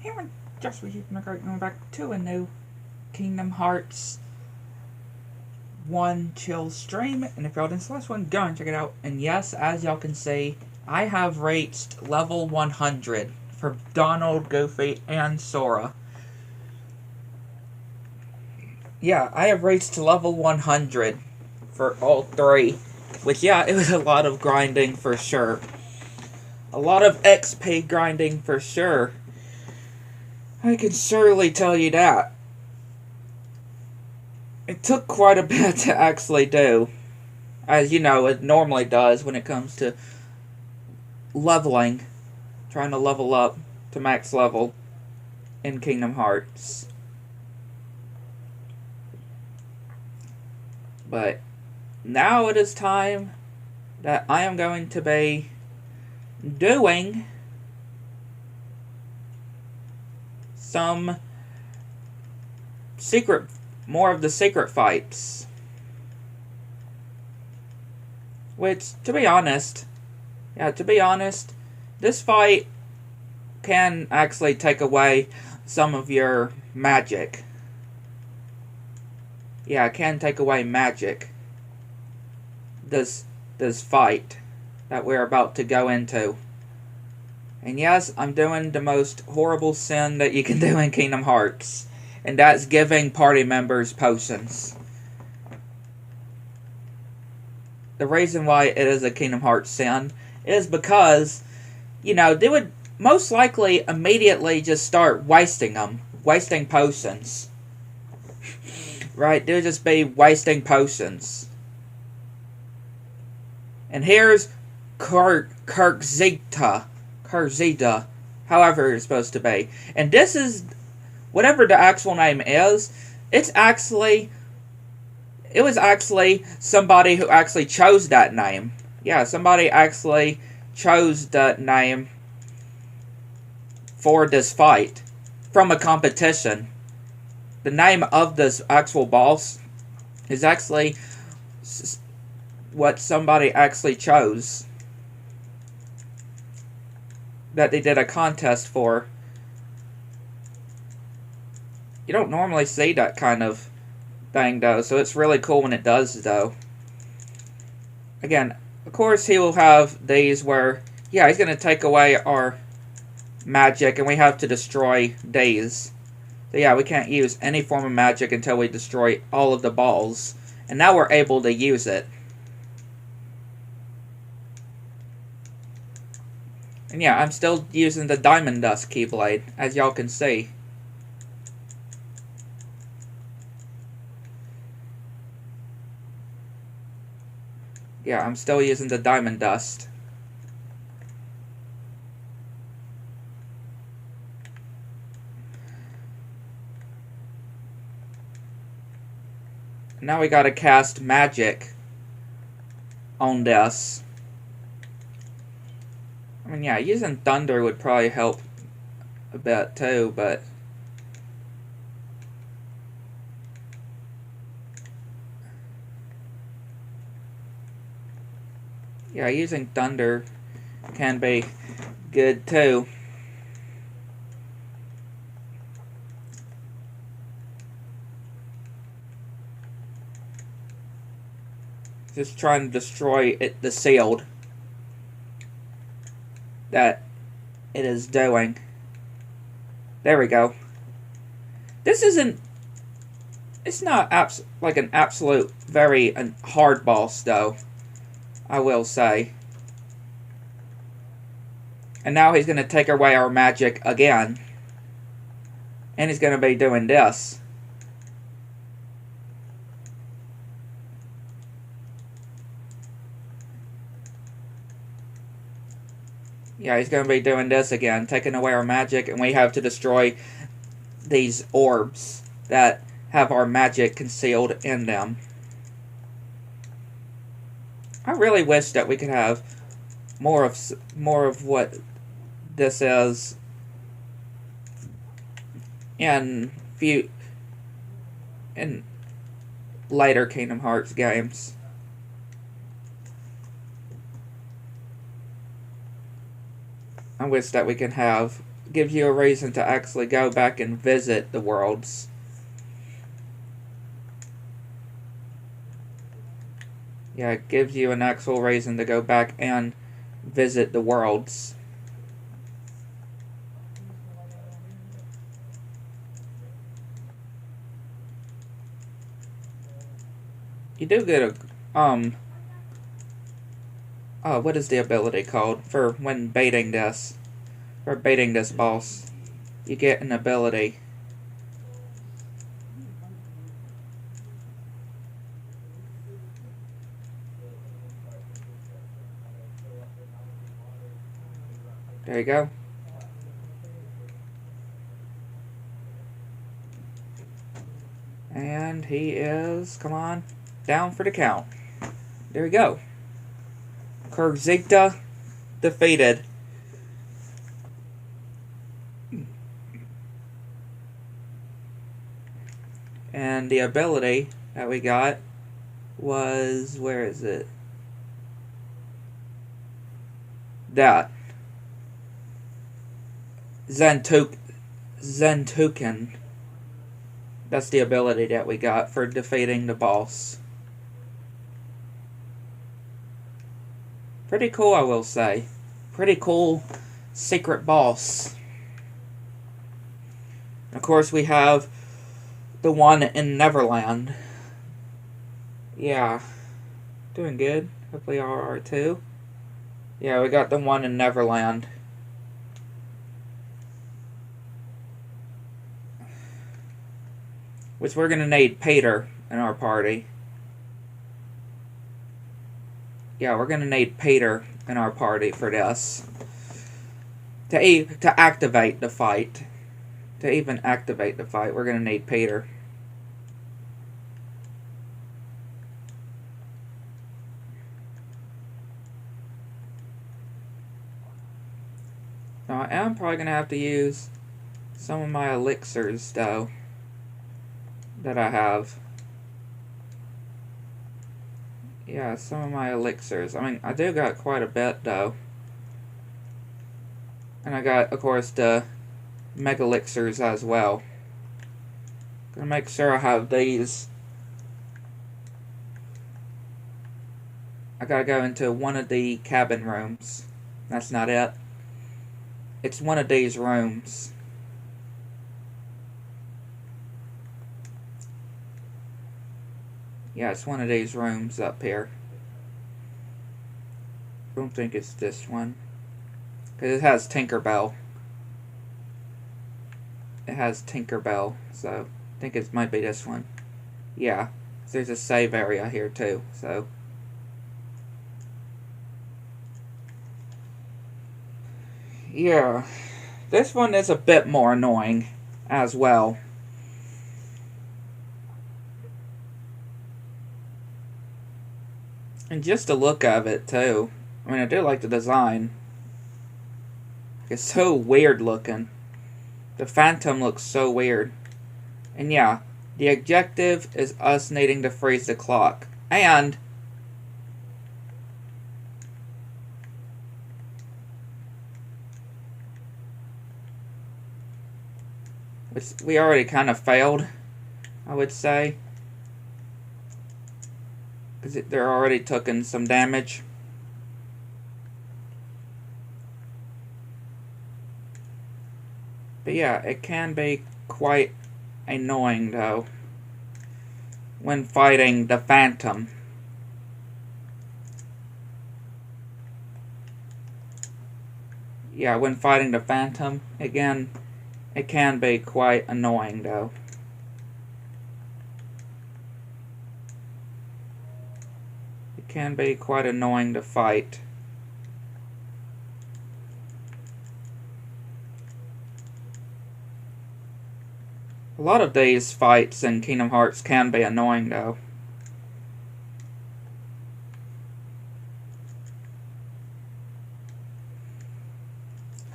here and just receiving a great number back to a new Kingdom Hearts 1 chill stream. And if y'all didn't see this one, go and check it out. And yes, as y'all can see, I have reached level 100 for Donald, Goofy, and Sora. Yeah, I have reached level 100 for all three. Which, yeah, it was a lot of grinding for sure. A lot of XP grinding for sure. I can surely tell you that. It took quite a bit to actually do. As you know, it normally does when it comes to leveling. Trying to level up to max level in Kingdom Hearts. But now it is time that I am going to be doing some more of the secret fights. Which, to be honest, this fight can actually take away some of your magic. Yeah, it can take away magic. This fight that we're about to go into. And yes, I'm doing the most horrible sin that you can do in Kingdom Hearts. And that's giving party members potions. The reason why it is a Kingdom Hearts sin is because, you know, they would most likely immediately just start wasting them. Wasting potions. Right? They would just be wasting potions. And here's Kurzita, however it's supposed to be. And this is, whatever the actual name is, it was actually somebody who actually chose that name. Yeah, somebody actually chose that name for this fight from a competition. The name of this actual boss is actually what somebody actually chose. That they did a contest for. You don't normally see that kind of thing, though, so it's really cool when it does, though. Again, of course, he will have these where, yeah, he's going to take away our magic, and we have to destroy these. So, yeah, we can't use any form of magic until we destroy all of the balls. And now we're able to use it. And yeah, I'm still using the Diamond Dust Keyblade, as y'all can see. Yeah, I'm still using the Diamond Dust. Now we gotta cast magic on this. I mean, yeah, using thunder would probably help a bit too, but yeah, using thunder can be good too. Just trying to destroy the shield that it is doing. There we go. This isn't... It's not like an absolute very hard boss, though. I will say. And now he's going to take away our magic again. And he's going to be doing this. Yeah, he's going to be doing this again, taking away our magic, and we have to destroy these orbs that have our magic concealed in them. I really wish that we could have more of what this is in later Kingdom Hearts games. I wish that we can have gives you a reason to actually go back and visit the worlds. Yeah, it gives you an actual reason to go back and visit the worlds. You do get a, oh, what is the ability called for when baiting this? For baiting this boss. You get an ability. There you go. And he is, come on, down for the count. There we go. Kurzikta defeated. And the ability that we got was, where is it? That. Zentuken. That's the ability that we got for defeating the boss. Pretty cool, I will say. Pretty cool secret boss. Of course, we have the one in Neverland. Yeah. Doing good. Hopefully y'all are too. Yeah, we got the one in Neverland. Which we're going to need Peter in our party. Yeah, we're going to need Peter in our party for this. To activate the fight. To even activate the fight, we're going to need Peter. Now, I am probably going to have to use some of my elixirs, though, that I have. Yeah, some of my elixirs. I mean, I do got quite a bit, though. And I got, of course, the mega elixirs as well. Gonna make sure I have these. I gotta go into one of the cabin rooms. That's not it. It's one of these rooms. Yeah, it's one of these rooms up here. I don't think it's this one. Because it has Tinkerbell. It has Tinkerbell, so I think it might be this one. Yeah, there's a save area here too, so. Yeah, this one is a bit more annoying as well. And just the look of it too. I mean, I do like the design. It's so weird looking. The Phantom looks so weird. And yeah, the objective is us needing to freeze the clock. And which we already kind of failed, I would say. Because they're already taking some damage. But yeah, it can be quite annoying, though, when fighting the Phantom. Yeah, when fighting the Phantom, again, it can be quite annoying, though. It can be quite annoying to fight. A lot of these fights in Kingdom Hearts can be annoying, though.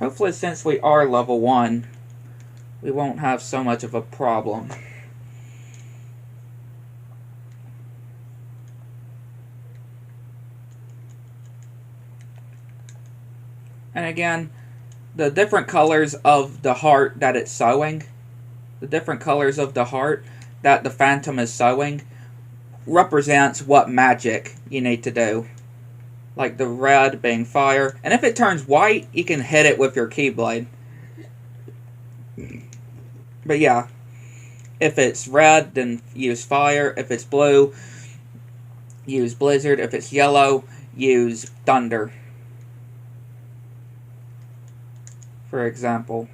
Hopefully, since we are level 1, we won't have so much of a problem. And again, the different colors of the heart that it's sewing, the different colors of the heart that the Phantom is sewing, represents what magic you need to do. Like the red being fire. And if it turns white, you can hit it with your Keyblade. But yeah, if it's red, then use fire. If it's blue, use blizzard. If it's yellow, use thunder. For example.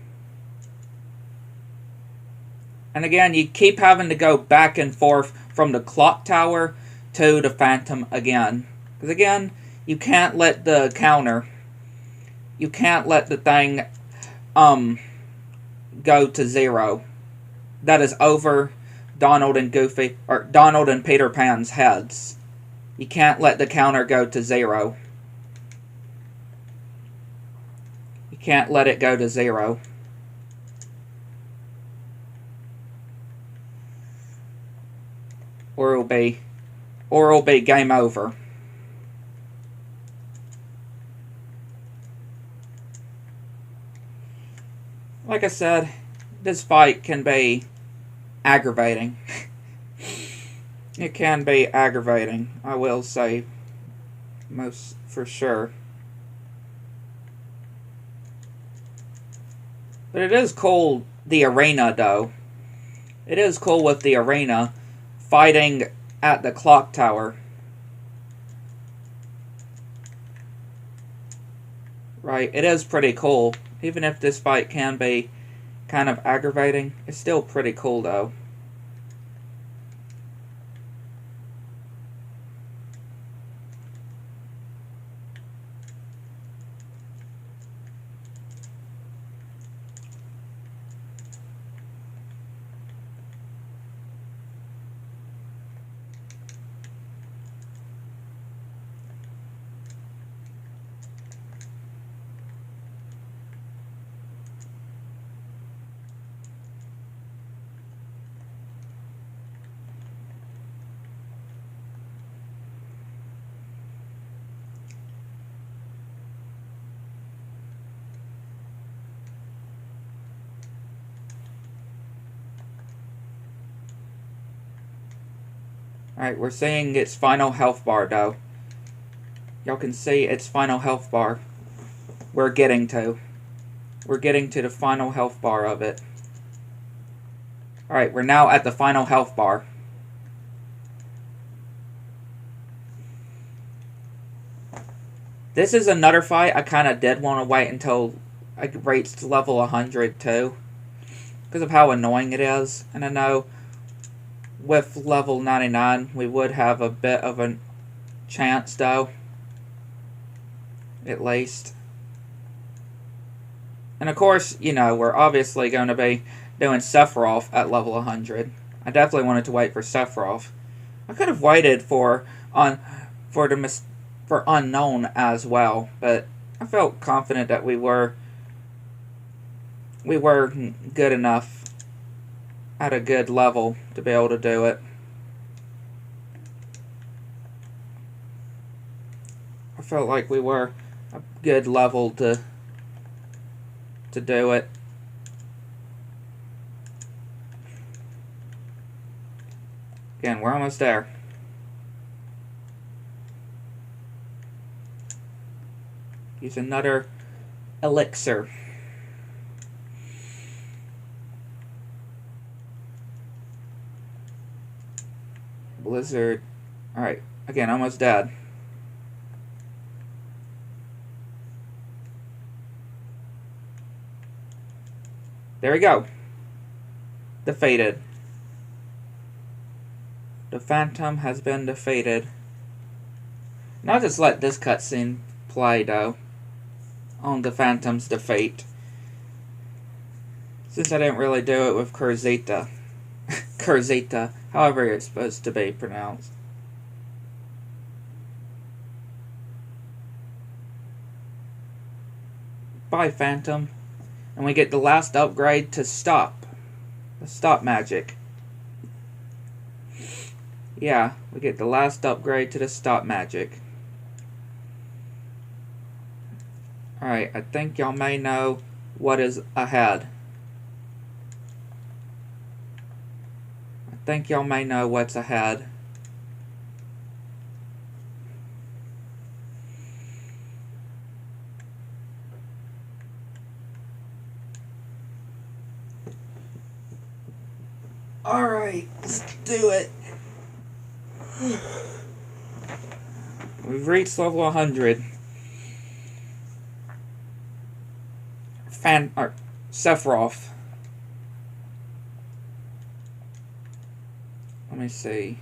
And again, you keep having to go back and forth from the clock tower to the Phantom again. Because again, you can't let the counter, you can't let the thing go to 0. That is over Donald and Goofy, or Donald and Peter Pan's heads. You can't let the counter go to 0. You can't let it go to 0. Or it'll be game over. Like I said, this fight can be aggravating. It can be aggravating, I will say, most for sure. But it is cool, the arena, though. It is cool with the arena fighting at the clock tower. Right, it is pretty cool. Even if this fight can be kind of aggravating, it's still pretty cool, though. Alright, we're seeing its final health bar, though. Y'all can see its final health bar. We're getting to the final health bar of it. Alright, we're now at the final health bar. This is another fight I kind of did want to wait until I reached level 100, too. Because of how annoying it is. And I know with level 99, we would have a bit of a chance, though. At least. And of course, you know, we're obviously going to be doing Sephiroth at level 100. I definitely wanted to wait for Sephiroth. I could have waited for Unknown as well, but I felt confident that we were good enough at a good level to be able to do it. I felt like we were a good level to do it. Again, we're almost there. Use another elixir. Blizzard. Alright, again, almost dead. There we go. Defeated. The Phantom has been defeated. And I'll just let this cutscene play, though, on the Phantom's defeat. Since I didn't really do it with Kurzita. Kurzita, however it's supposed to be pronounced. Bye, Phantom. And we get the last upgrade to stop. The stop magic. Yeah, we get the last upgrade to the stop magic. Alright, I think y'all may know what is ahead. I think y'all may know what's ahead. Alright, let's do it. We've reached level 100. Sephiroth. Let me see.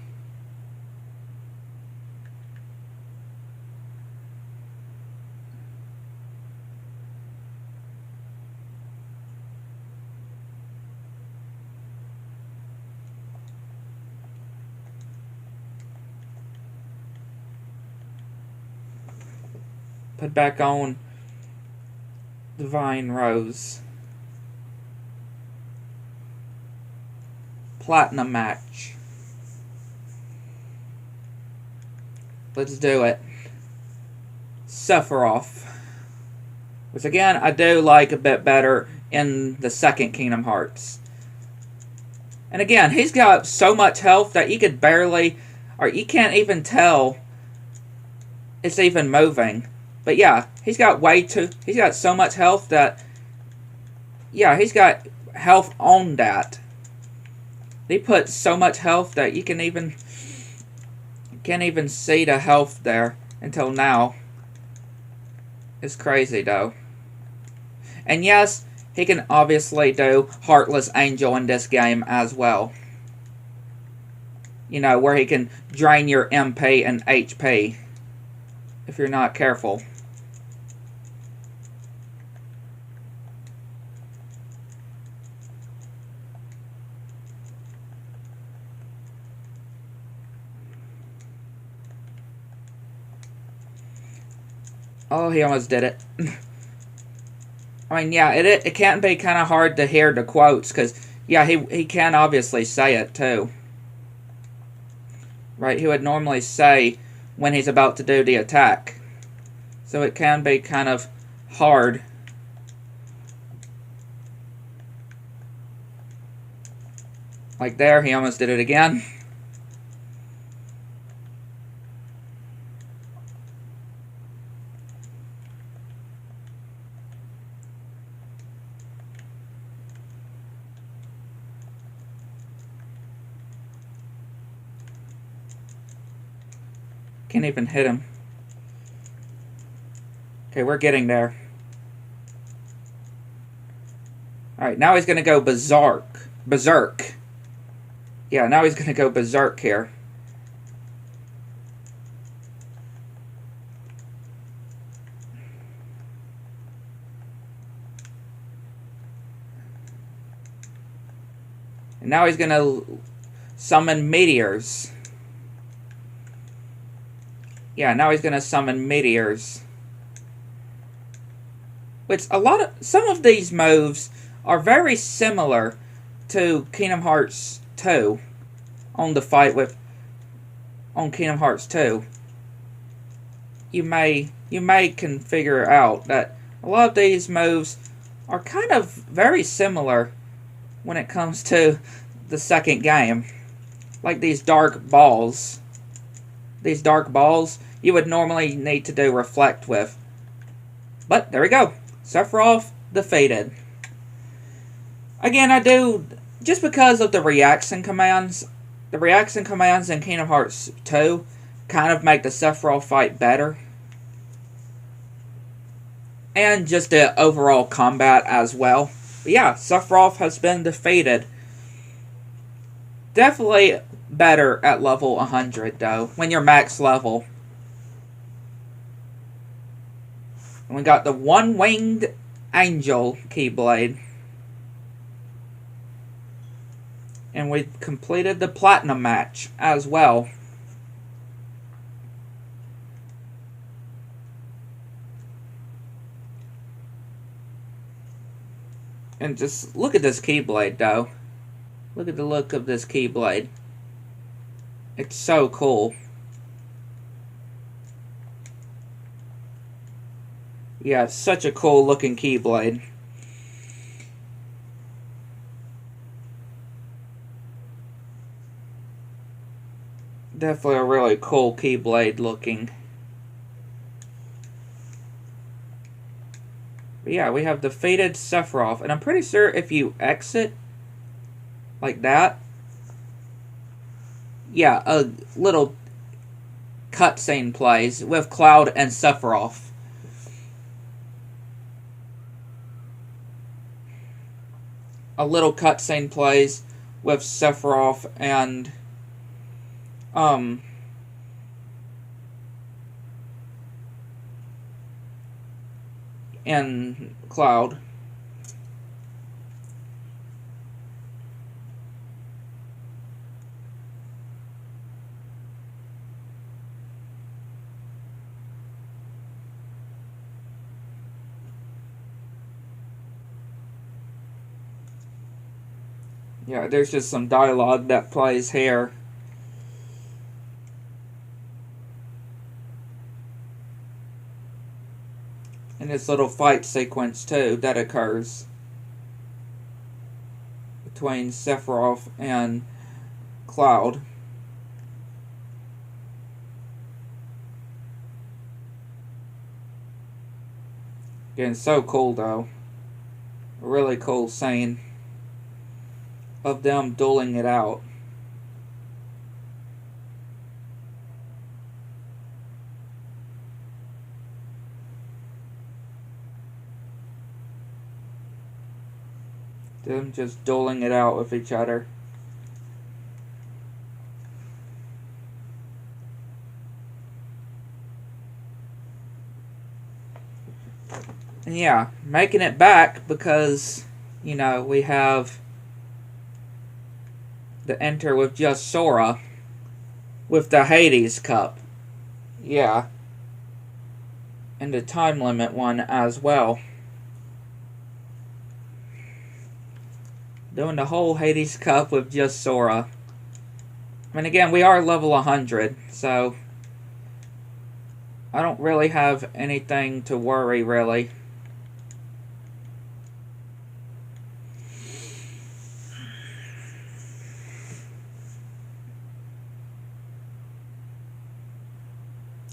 Put back on Divine Rose. Platinum match. Let's do it. Sephiroth. Which again, I do like a bit better in the second Kingdom Hearts. And again, he's got so much health that you could barely, or you can't even tell it's even moving. But yeah, he's got so much health that, yeah, he's got health on that. He put so much health that you can't even see the health there until now. It's crazy though. And yes, he can obviously do Heartless Angel in this game as well. You know, where he can drain your MP and HP if you're not careful. Oh, he almost did it. I mean, yeah, it can be kind of hard to hear the quotes, because, yeah, he can obviously say it, too. Right, he would normally say when he's about to do the attack. So it can be kind of hard. Like there, he almost did it again. Can't even hit him. Okay, we're getting there. Alright, now he's going to go berserk. Yeah, now he's going to go berserk here. And now he's going to summon meteors. Yeah, now he's going to summon meteors. Which some of these moves are very similar to Kingdom Hearts 2 on the fight on Kingdom Hearts 2. You may can figure out that a lot of these moves are kind of very similar when it comes to the second game. Like these dark balls. These dark balls you would normally need to do reflect with. But there we go. Sephiroth defeated. Again, I do, just because of the reaction commands in Kingdom Hearts 2 kind of make the Sephiroth fight better. And just the overall combat as well. But yeah, Sephiroth has been defeated. Definitely better at level 100 though, when you're max level. And we got the one-winged angel Keyblade. And we completed the platinum match as well. And just look at this Keyblade though. Look at the look of this Keyblade. It's so cool. Yeah, it's such a cool looking Keyblade. Definitely a really cool Keyblade looking. But yeah, we have defeated Sephiroth. And I'm pretty sure if you exit like that, yeah, a little cutscene plays with Cloud and Sephiroth. A little cutscene plays with Sephiroth and um and Cloud. Yeah, there's just some dialogue that plays here. And this little fight sequence too that occurs between Sephiroth and Cloud. Again, so cool though. A really cool scene of them dueling it out. Them just dueling it out with each other. And yeah, making it back because, you know, we have the enter with just Sora with the Hades Cup. Yeah. And the time limit one as well. Doing the whole Hades Cup with just Sora. I mean, again, we are level 100, so I don't really have anything to worry, really.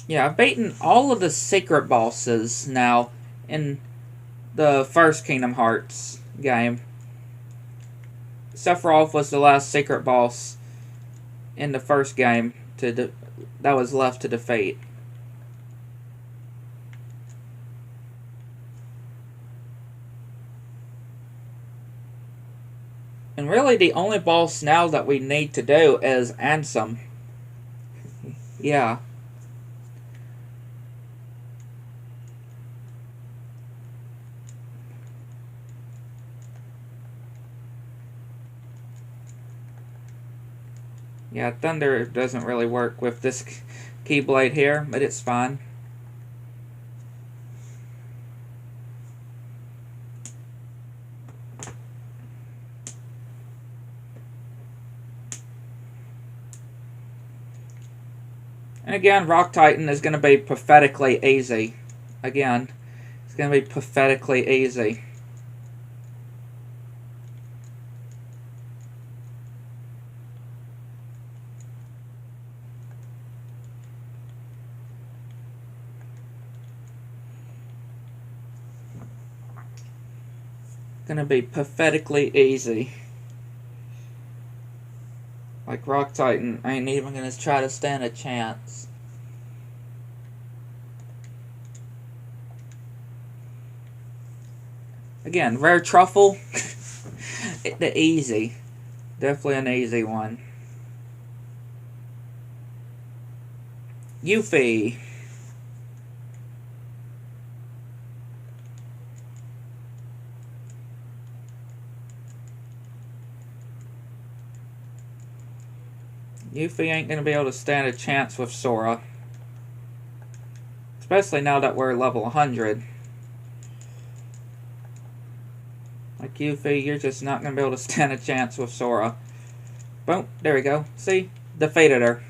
Yeah, I've beaten all of the secret bosses now in the first Kingdom Hearts game. Sephiroth was the last secret boss in the first game that was left to defeat. And really the only boss now that we need to do is Ansem. Yeah. Yeah, Thunder doesn't really work with this Keyblade here, but it's fine. And again, Rock Titan is going to be pathetically easy. Again, it's going to be pathetically easy. Gonna be pathetically easy. Like Rock Titan ain't even gonna try to stand a chance. Again, Rare Truffle. The easy. Definitely an easy one. Yuffie. Yuffie ain't going to be able to stand a chance with Sora. Especially now that we're level 100. Like Yuffie, you're just not going to be able to stand a chance with Sora. Boom, there we go. See? Defeated her.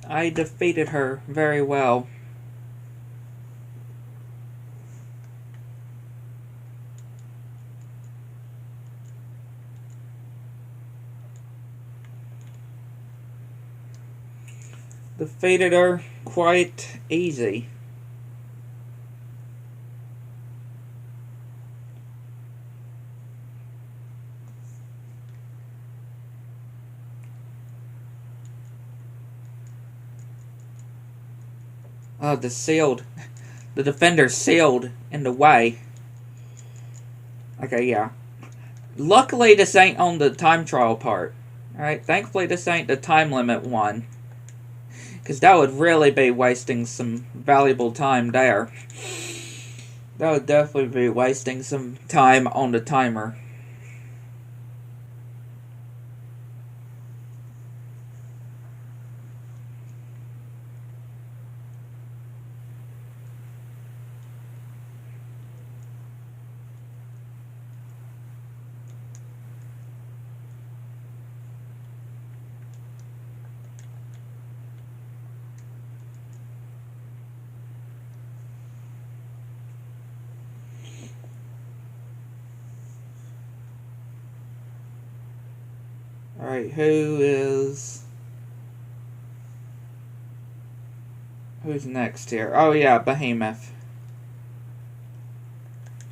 I defeated her very well. defeated her quite easy. Oh, the defender sealed in the way. Okay, yeah. Luckily, this ain't on the time trial part. Alright, thankfully this ain't the time limit one. Because that would really be wasting some valuable time there. That would definitely be wasting some time on the timer. Alright, who's next here? Oh yeah, Behemoth.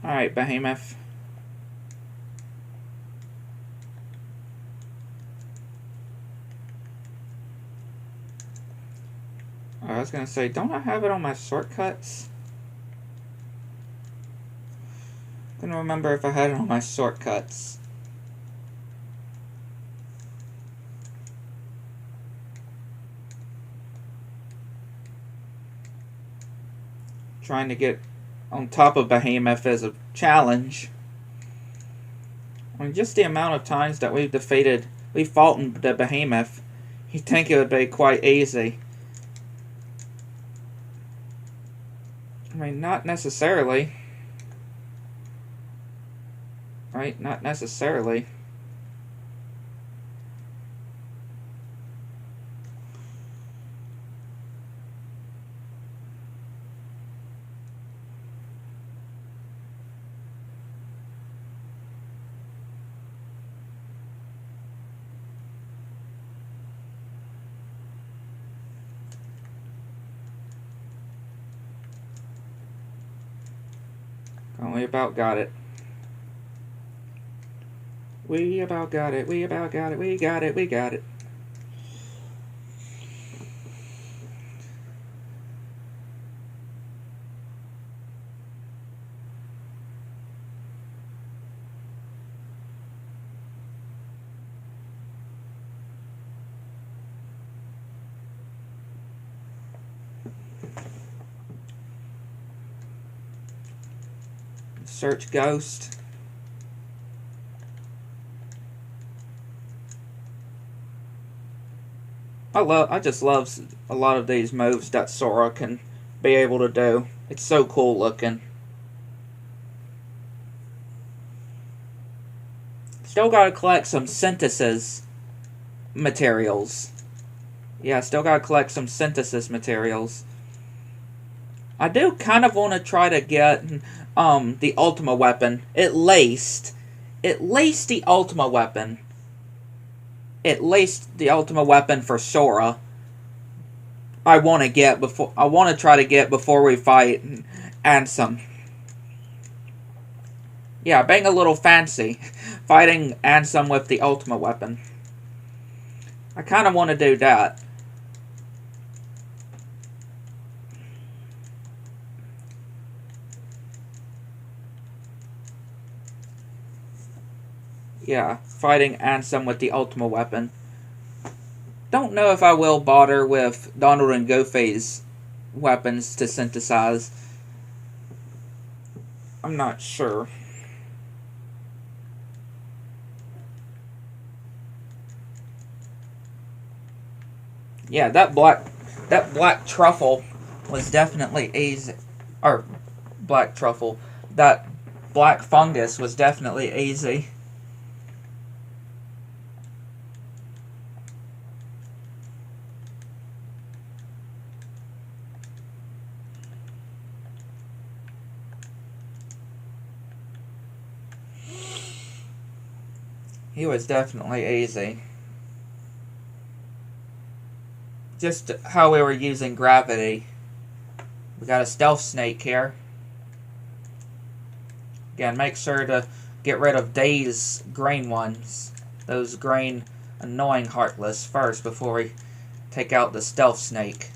Alright, Behemoth. I was gonna say, don't I have it on my shortcuts? I couldn't remember if I had it on my shortcuts. Trying to get on top of Behemoth is a challenge. I mean, just the amount of times that we've fought in the Behemoth, you'd think it would be quite easy. I mean, not necessarily. Right? Not necessarily. We about got it. We about got it. We about got it. We got it. We got it. Search ghost. I just love a lot of these moves that Sora can be able to do. It's so cool looking. Still gotta collect some synthesis materials. Yeah, still gotta collect some synthesis materials. I do kind of want to try to get the Ultima weapon. At least the Ultima weapon. At least the Ultima weapon for Sora. I want to try to get before we fight Ansem. Yeah, being a little fancy, fighting Ansem with the Ultima weapon. I kind of want to do that. Yeah, fighting Ansem with the Ultima weapon. Don't know if I will bother with Donald and Goofy's weapons to synthesize. I'm not sure. Yeah, that black truffle was definitely easy. Or black truffle. That black fungus was definitely easy. He was definitely easy. just how we were using gravity. We got a stealth snake here. Again, make sure to get rid of Day's green ones. Those green, annoying Heartless first before we take out the stealth snake.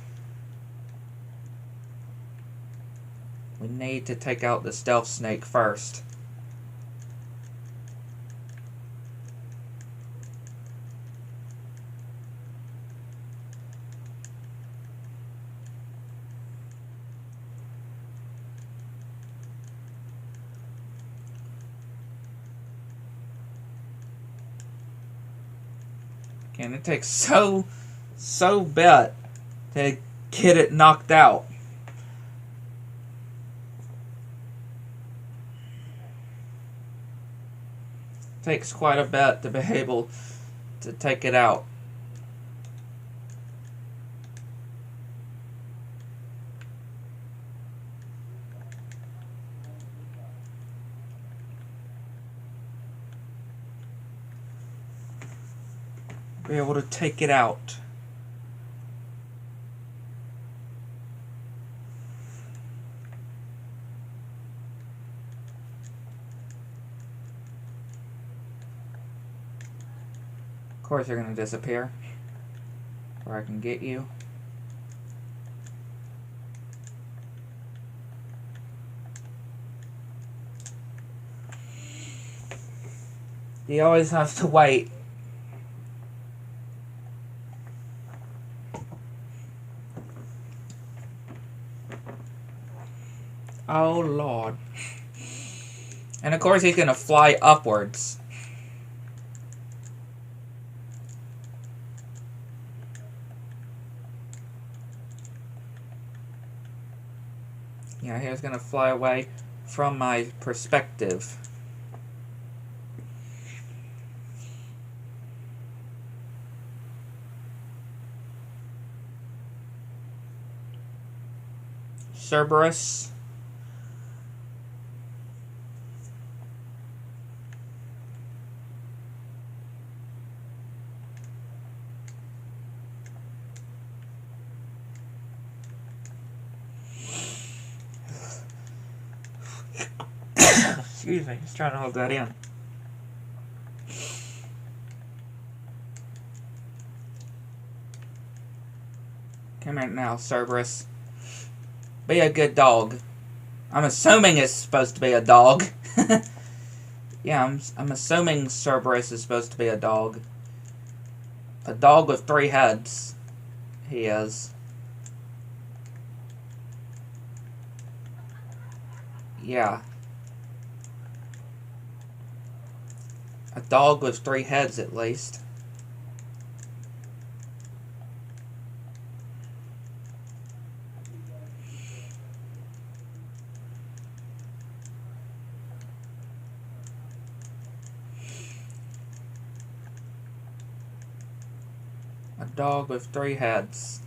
We need to take out the stealth snake first. And it takes so bit to get it knocked out. Takes quite a bit to be able to take it out. Be able to take it out. Of course you're gonna disappear, or I can get you. You always have to wait. Oh, Lord. And of course he's going to fly upwards. Yeah, he was going to fly away from my perspective. Cerberus. Excuse me, just trying to hold that in. Come here now, Cerberus. Be a good dog. I'm assuming it's supposed to be a dog. Yeah, I'm assuming Cerberus is supposed to be a dog. A dog with 3 heads. He is. Yeah. A dog with 3 heads at least. A dog with 3 heads.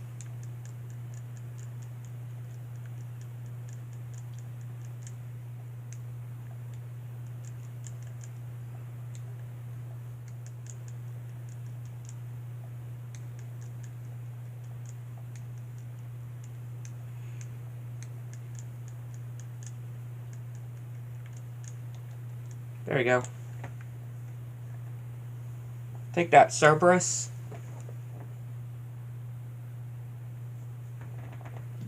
There we go. Take that, Cerberus.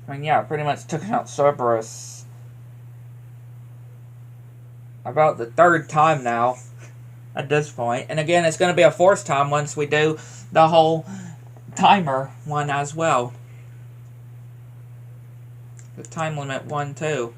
I mean, yeah, pretty much took out Cerberus about the 3rd time now at this point. And again, it's going to be a 4th time once we do the whole timer one as well. The time limit one, too.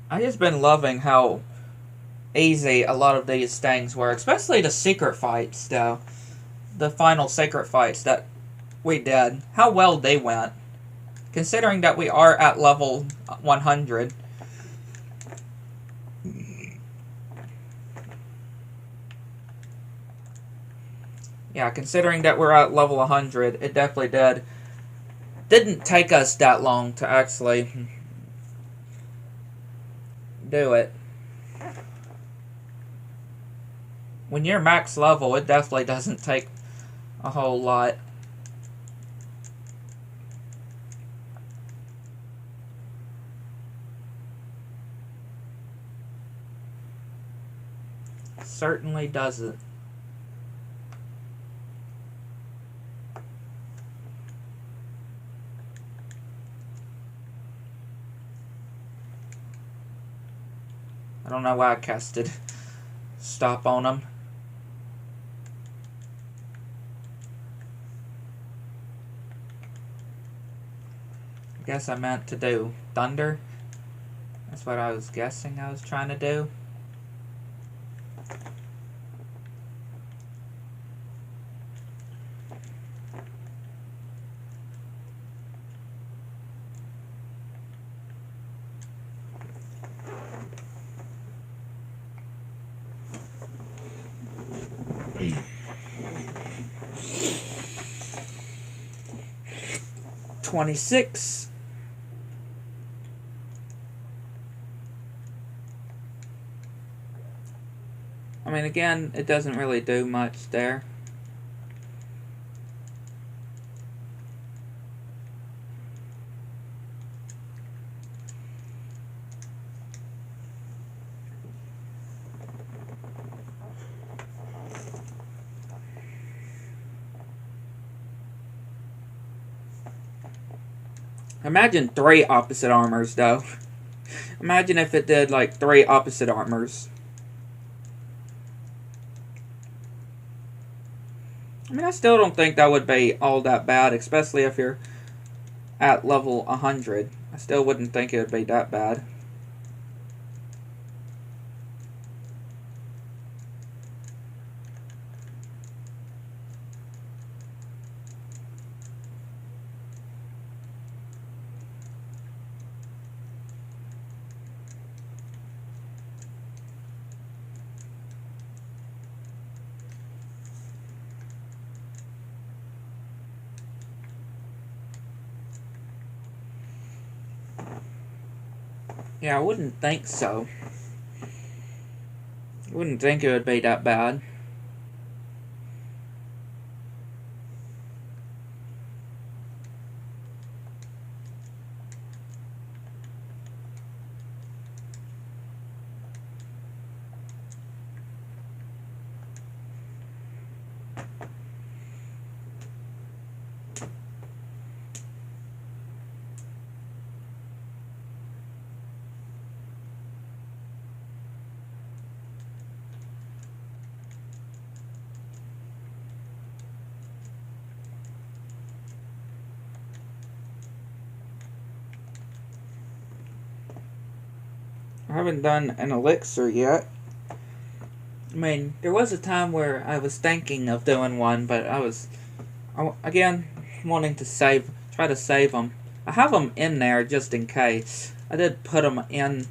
I just been loving how easy a lot of these things were, especially the secret fights, though. The final secret fights that we did. How well they went. Considering that we are at level 100. Yeah, considering that we're at level 100, it definitely did didn't take us that long to actually do it. When you're max level, it definitely doesn't take a whole lot. Certainly doesn't. I don't know why I casted stop on him. I guess I meant to do thunder. That's what I was guessing I was trying to do. $26. I mean, again, it doesn't really do much there. Imagine 3 opposite armors, though. Imagine if it did, like, 3 opposite armors. I mean, I still don't think that would be all that bad, especially if you're at level 100. I still wouldn't think it would be that bad. Yeah, I wouldn't think so. I wouldn't think it would be that bad. I haven't done an elixir yet. I mean, there was a time where I was thinking of doing one, but again, wanting to try to save them. I have them in there just in case. I did put them in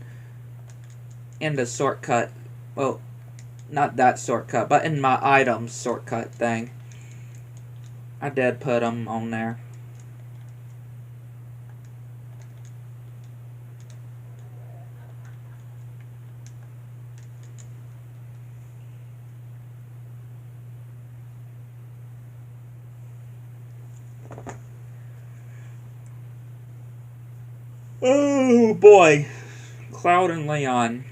the shortcut. Well, not that shortcut, but in my items shortcut thing. I did put them on there. Oh boy. Cloud and Leon.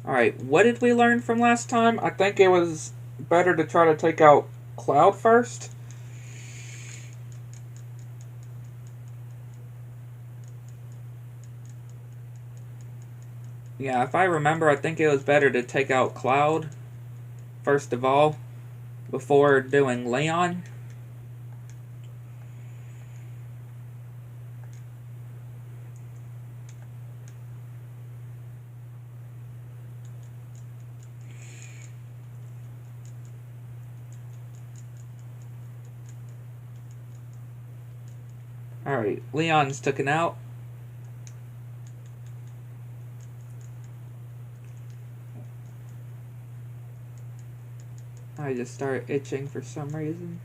Alright, what did we learn from last time? I think it was better to try to take out Cloud first. Yeah, if I remember, I think it was better to take out Cloud first of all before doing Leon. Alright, Leon's taken out. I just started itching for some reason.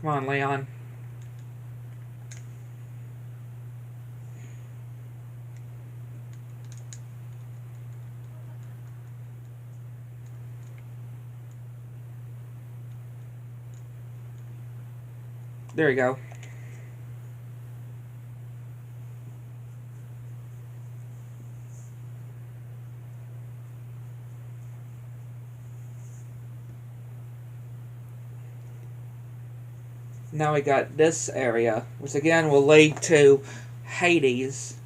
Come on, Leon. There you go. Now we got this area, which again will lead to Hades.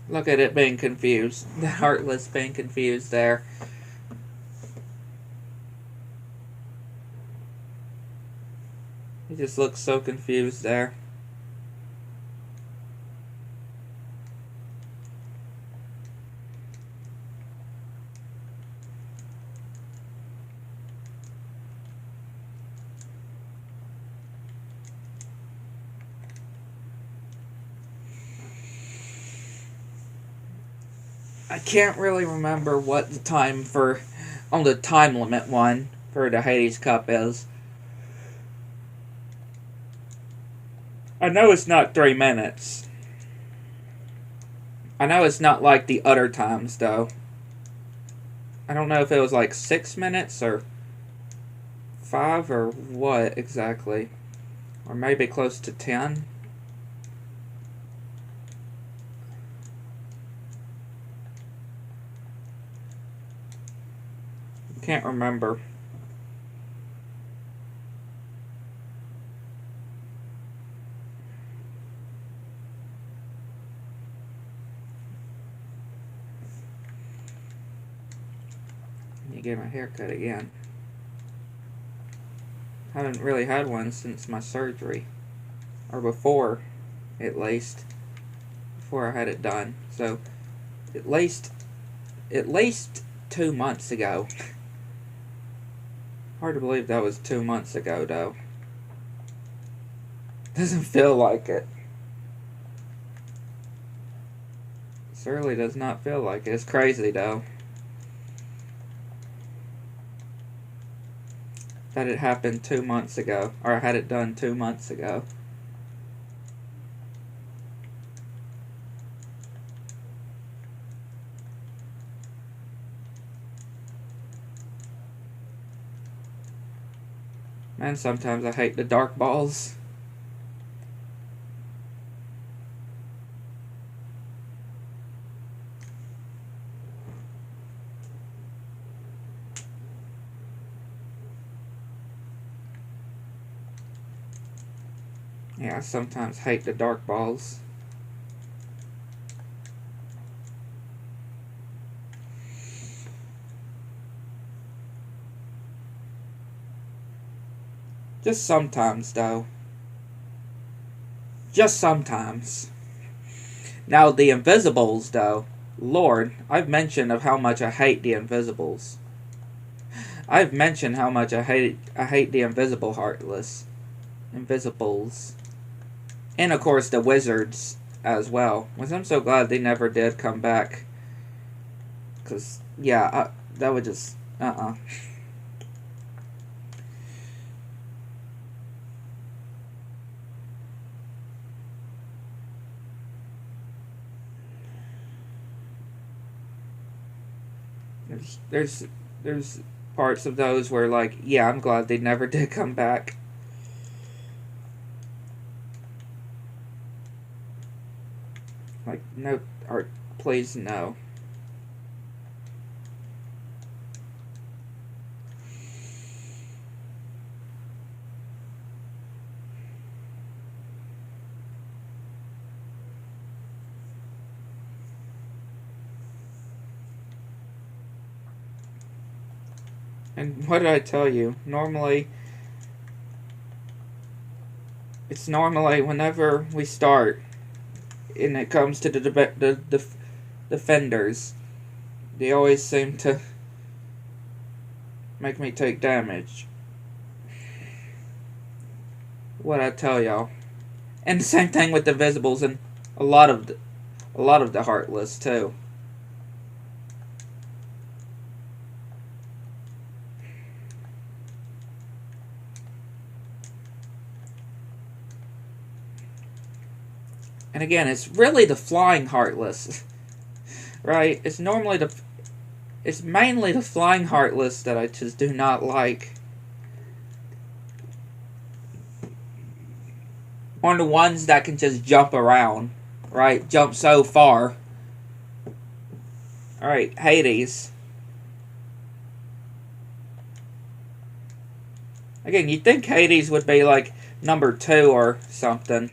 Look at it being confused. The Heartless being confused there. He just looks so confused there. I can't really remember what the time for on the time limit one for the Hades Cup is. I know it's not 3 minutes. I know it's not like the other times though. I don't know if it was like 6 minutes or 5 or what exactly. Or maybe close to 10. Can't remember. You get my haircut again. Haven't really had one since my surgery. Or before, at least. Before I had it done. So, at least 2 months ago. Hard to believe that was 2 months ago, though. Doesn't feel like it. Certainly does not feel like it. It's crazy, though. That it happened 2 months ago. Or I had it done 2 months ago. Man, sometimes I hate the dark balls. Yeah, I sometimes hate the dark balls. Just sometimes, though. Just sometimes. Now, the Invisibles, though. Lord, I've mentioned of how much I hate the Invisibles. I've mentioned how much I hate the Invisible Heartless. Invisibles. And, of course, the Wizards as well. Which I'm so glad they never did come back. Because, yeah, that would just... There's parts of those where, like, yeah, I'm glad they never did come back. Like, no, or please, no. And what did I tell you? Normally, it's normally whenever we start, and it comes to the defenders, they always seem to make me take damage. what I tell y'all. And the same thing with the Visibles and a lot of the Heartless too. And again, it's really the flying Heartless, right? It's mainly the flying Heartless that I just do not like. Or the ones that can just jump around, right? Jump so far. Alright, Hades. Again, you'd think Hades would be like number 2 or something.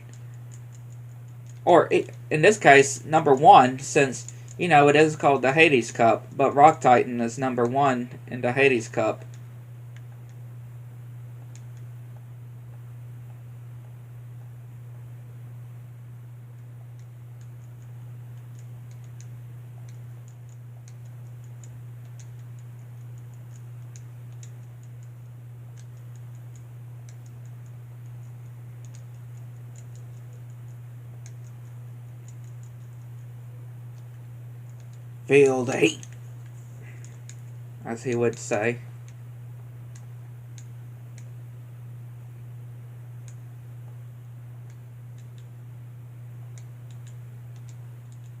Or, in this case, number 1, since, you know, it is called the Hades Cup. But Rock Titan is number 1 in the Hades Cup. Feel the heat, as he would say.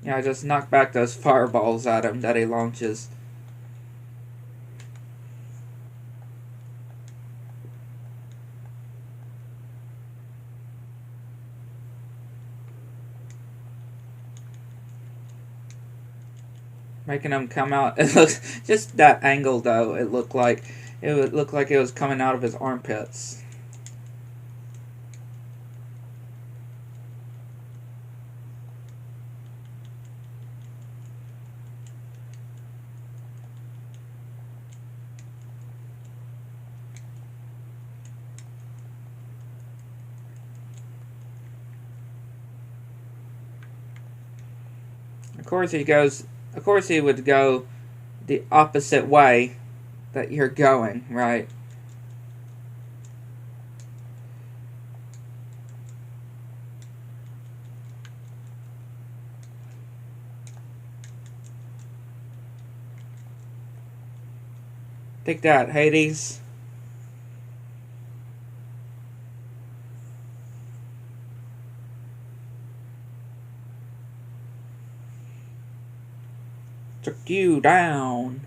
Yeah, just knock back those fireballs at him that he launches. Making him come out. It looks just that angle though. It would look like it was coming out of his armpits. Of course he goes. Of course he would go the opposite way that you're going, right? Take that, Hades. Took you down.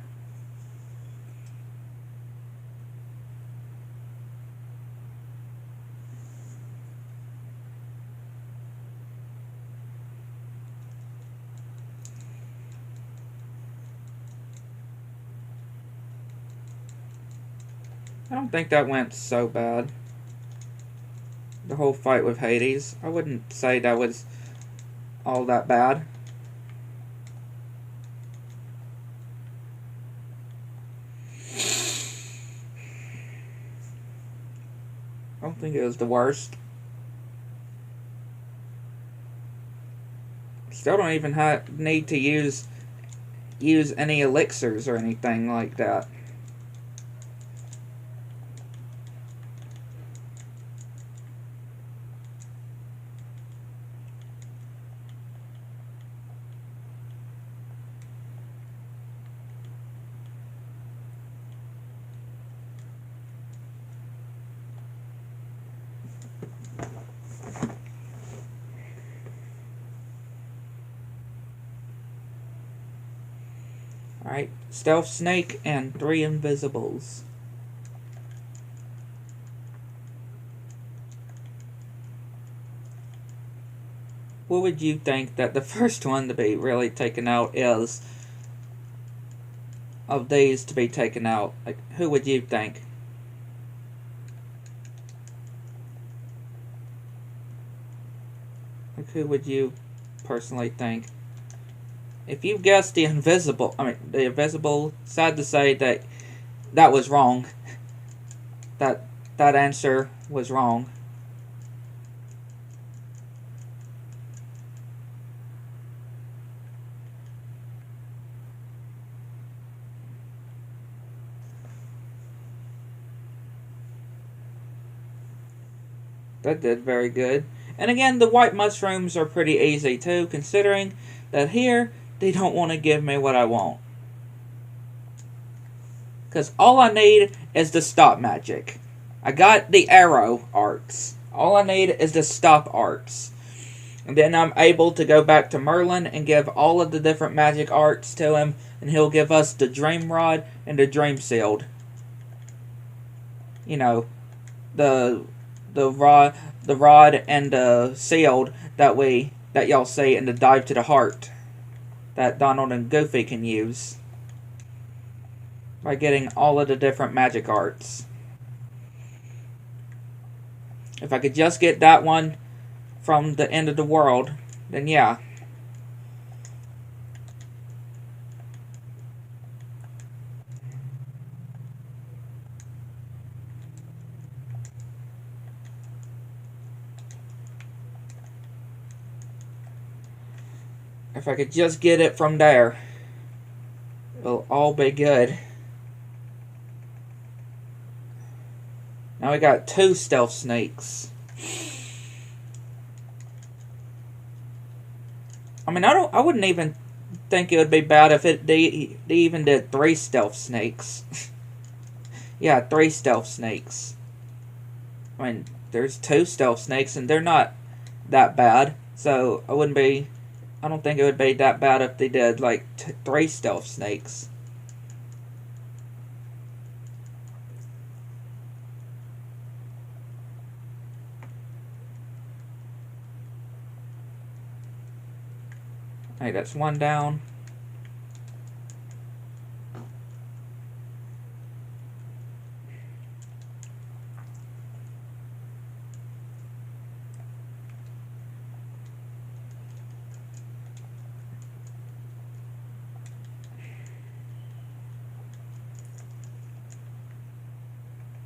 I don't think that went so bad. The whole fight with Hades. I wouldn't say that was all that bad. I don't think it was the worst. Still don't even need to use any elixirs or anything like that. Alright, Stealth Snake and 3 Invisibles. What would you think that the first one to be really taken out is? Of these to be taken out, like, who would you think? Like, who would you personally think? If you guessed the invisible, sad to say that that was wrong. That answer was wrong. That did very good. And again, the white mushrooms are pretty easy too, considering that here they don't want to give me what I want. Because all I need is the stop magic. I got the arrow arts. All I need is the stop arts. And then I'm able to go back to Merlin and give all of the different magic arts to him. And he'll give us the Dream Rod and the Dream Shield. You know, the rod and the shield that y'all see in the Dive to the Heart that Donald and Goofy can use by getting all of the different magic arts. If I could just get that one from the end of the world, then yeah. If I could just get it from there, it'll all be good. Now we got 2 stealth snakes. I mean, I wouldn't even think it would be bad if they even did 3 stealth snakes. Yeah, 3 stealth snakes. I mean, there's 2 stealth snakes and they're not that bad. So I don't think it would be that bad if they did like 3 stealth snakes. Hey, that's 1 down.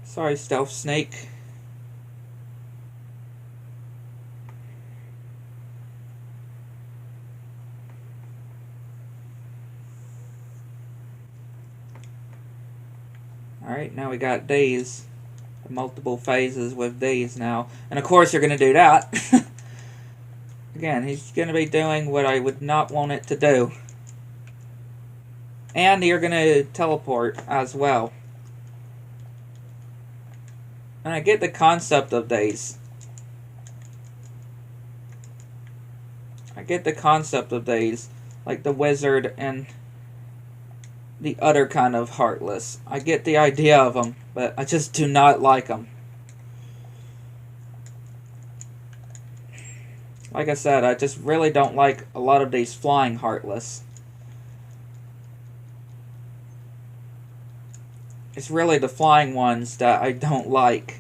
Sorry, stealth snake. Alright, now we got these. Multiple phases with these now. And of course you're going to do that. Again, he's going to be doing what I would not want it to do. And you're going to teleport as well. And I get the concept of these. I get the concept of these. Like the wizard and the other kind of Heartless. I get the idea of them, but I just do not like them. Like I said, I just really don't like a lot of these flying Heartless. It's really the flying ones that I don't like.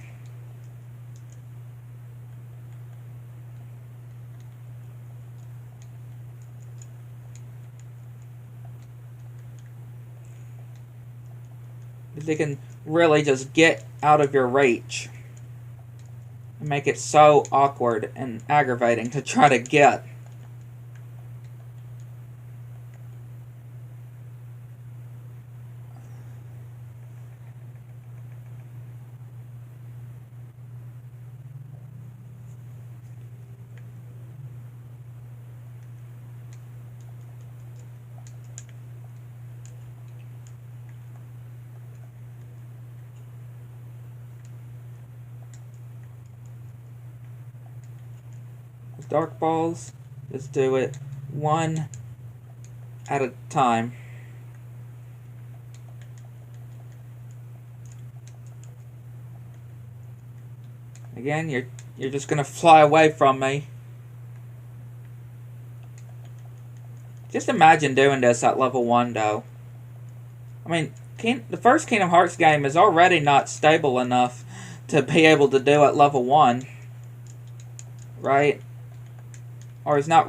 They can really just get out of your reach and make it so awkward and aggravating to try to get. Dark balls, just do it 1 at a time. Again, you're just gonna fly away from me. Just imagine doing this at level 1 though. I mean, the first Kingdom Hearts game is already not stable enough to be able to do at level 1. Right? Or it's not.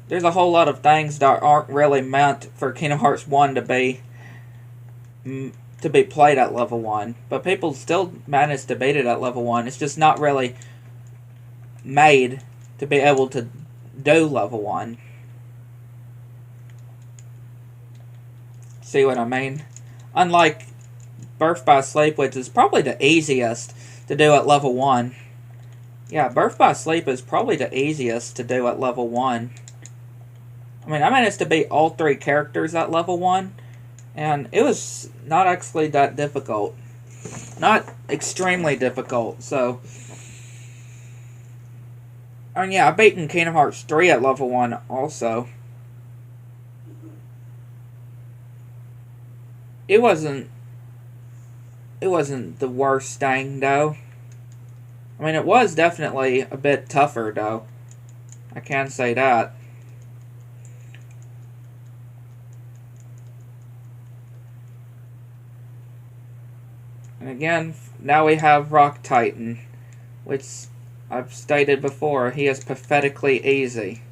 There's a whole lot of things that aren't really meant for Kingdom Hearts 1 to be played at level 1. But people still manage to beat it at level 1. It's just not really made to be able to do level 1. See what I mean? Unlike Birth by Sleep, which is probably the easiest to do at level 1. Yeah, Birth by Sleep is probably the easiest to do at level 1. I mean, I managed to beat all 3 characters at level 1, and it was not actually that difficult. Not extremely difficult, so... And yeah, I've beaten Kingdom Hearts 3 at level 1 also. It wasn't the worst thing, though. I mean, it was definitely a bit tougher, though. I can say that. And again, now we have Rock Titan, which I've stated before, he is pathetically easy.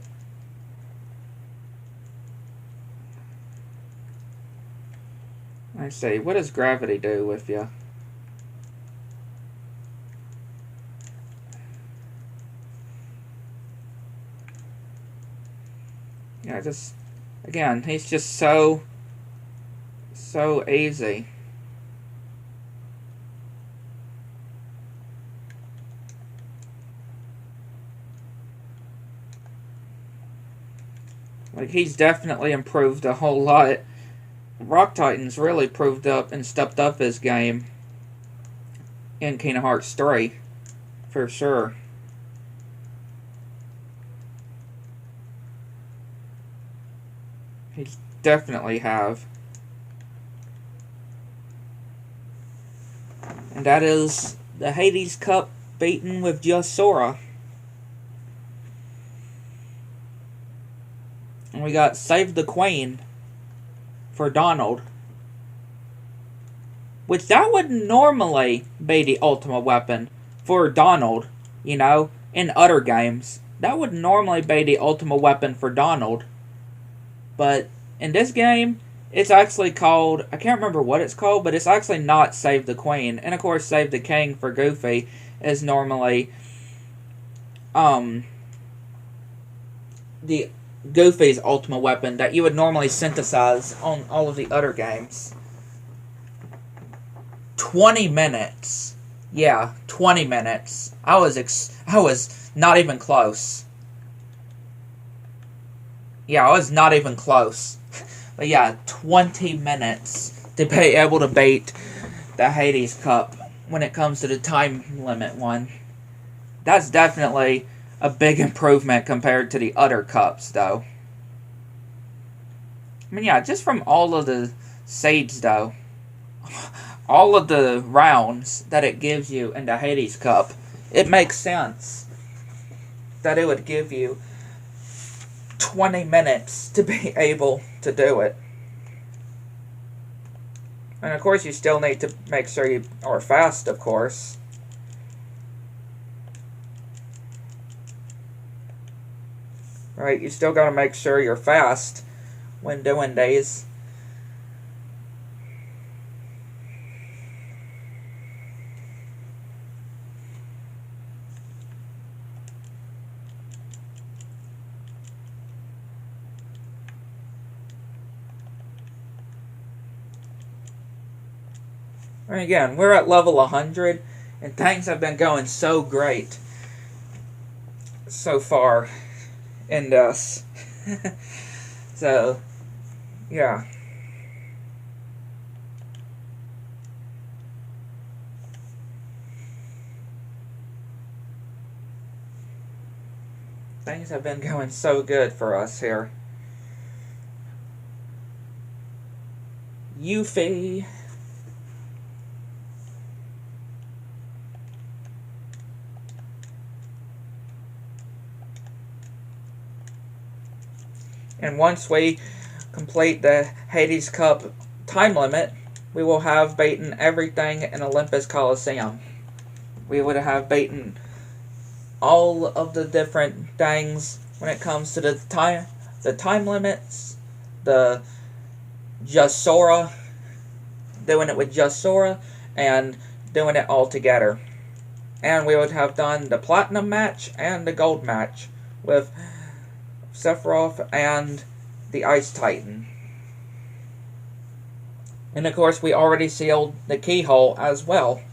I see, what does gravity do with you? Yeah, just, again, he's just so easy. Like, he's definitely improved a whole lot. Rock Titan's really proved up and stepped up his game in Kingdom Hearts 3, for sure. He definitely have. And that is the Hades Cup beaten with just Sora. And we got Save the Queen for Donald. Which that would normally be the ultimate weapon for Donald, you know, in other games. That would normally be the ultimate weapon for Donald. But in this game, it's actually called, I can't remember what it's called, but it's actually not Save the Queen. And of course, Save the King for Goofy is normally the Goofy's ultimate weapon that you would normally synthesize on all of the other games. 20 minutes. Yeah, 20 minutes. I was not even close. Yeah, I was not even close. But yeah, 20 minutes to be able to beat the Hades Cup when it comes to the time limit one. That's definitely a big improvement compared to the other cups, though. I mean, yeah, just from all of the seeds, though. All of the rounds that it gives you in the Hades Cup, it makes sense that it would give you 20 minutes to be able to do it. And of course, you still need to make sure you are fast, of course. Right, you still gotta make sure you're fast when doing these. And again, we're at level 100, and things have been going so great so far in this. So, yeah. Things have been going so good for us here. Yuffie. And once we complete the Hades Cup time limit, we will have beaten everything in Olympus Coliseum. We would have beaten all of the different things when it comes to the time limits, the just Sora, doing it with just Sora, and doing it all together. And we would have done the Platinum match and the Gold match with Sephiroth and the Ice Titan. And of course, we already sealed the keyhole as well.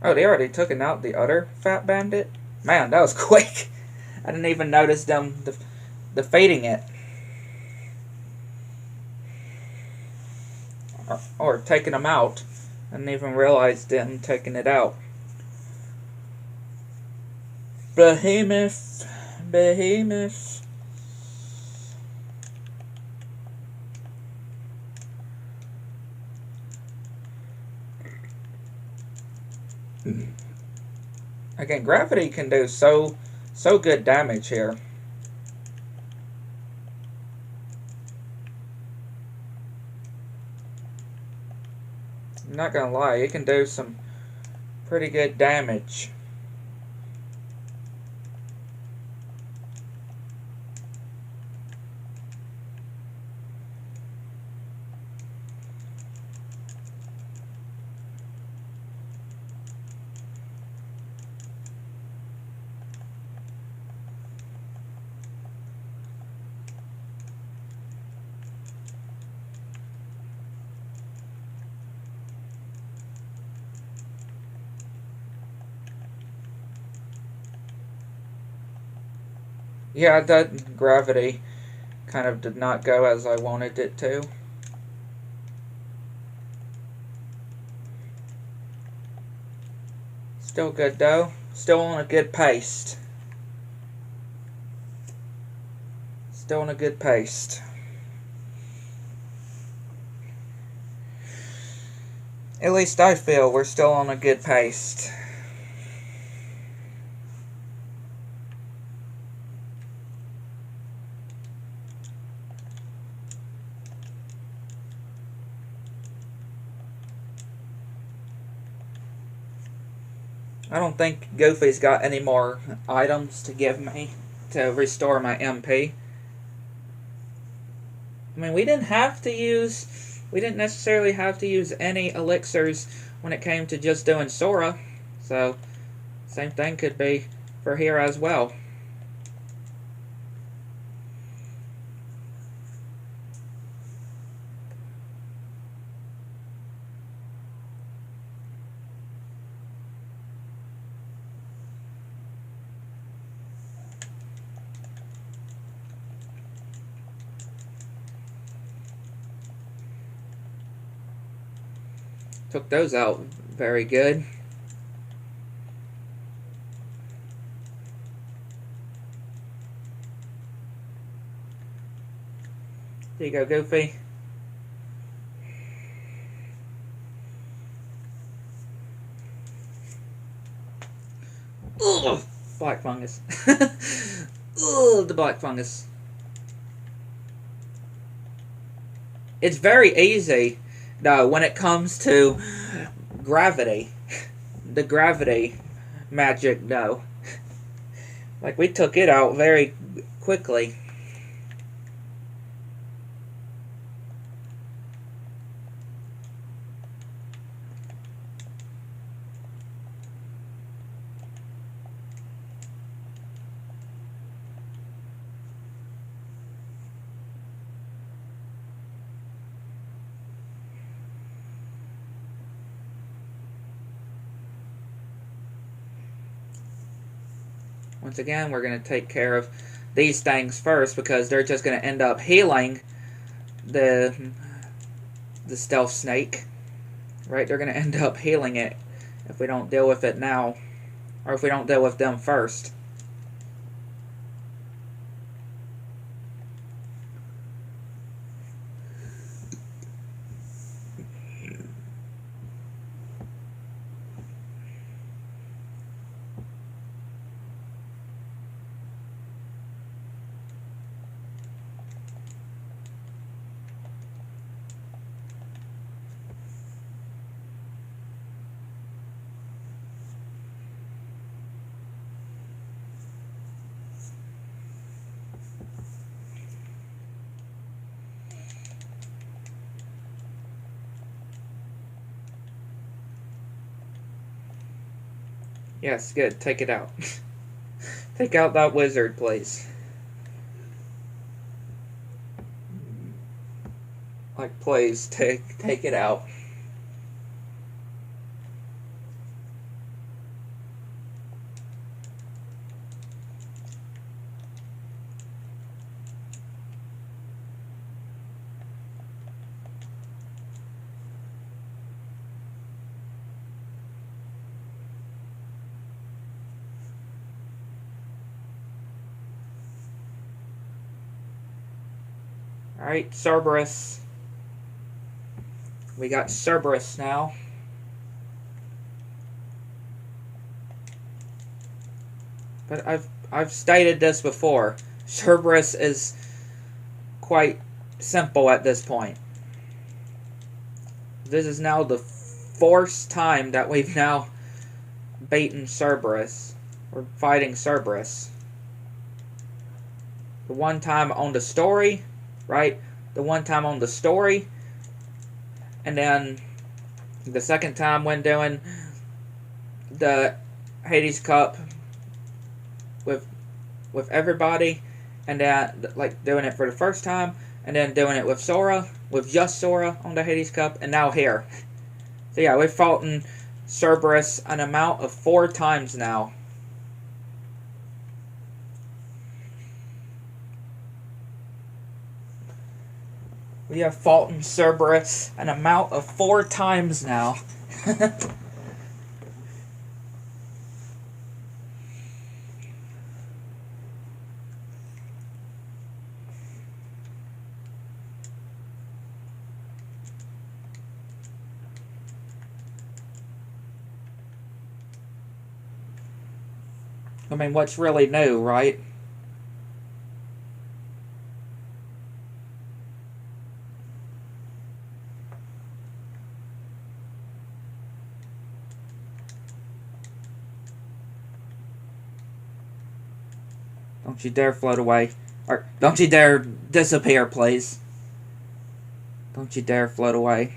Oh, they already took out the other fat bandit? Man, that was quick. I didn't even notice them defeating it. Or taking them out. I didn't even realize them taking it out. Behemoth. Behemoth. Again, gravity can do so good damage here. I'm not gonna lie, it can do some pretty good damage. Yeah, that gravity kind of did not go as I wanted it to. Still good though. Still on a good pace. Still on a good pace. At least I feel we're still on a good pace. I don't think Goofy's got any more items to give me to restore my MP. I mean, we didn't necessarily have to use any elixirs when it came to just doing Sora. So, same thing could be for here as well. Took those out very good. There you go, Goofy. Ugh! Black fungus. Ugh, the black fungus. It's very easy, though, when it comes to gravity. The gravity magic, though. Like, we took it out very quickly. Once again, we're going to take care of these things first because they're just going to end up healing the stealth snake. Right? They're going to end up healing it if we don't deal with it now. Or if we don't deal with them first. Yes, good. Take it out. Take out that wizard, please. Like, please, take it out. Alright, Cerberus. We got Cerberus now. But I've stated this before. Cerberus is quite simple at this point. This is now the fourth time that we've now beaten Cerberus. We're fighting Cerberus. The one time on the story, right? The one time on the story. And then the second time when doing the Hades Cup with everybody, and then like doing it for the first time, and then doing it with Sora, with just Sora on the Hades Cup, and now here. So yeah, we've fought in Cerberus an amount of 4 times now. We have fought in Cerberus an amount of 4 times now. I mean, what's really new, right? Don't you dare float away. Or, don't you dare disappear, please. Don't you dare float away.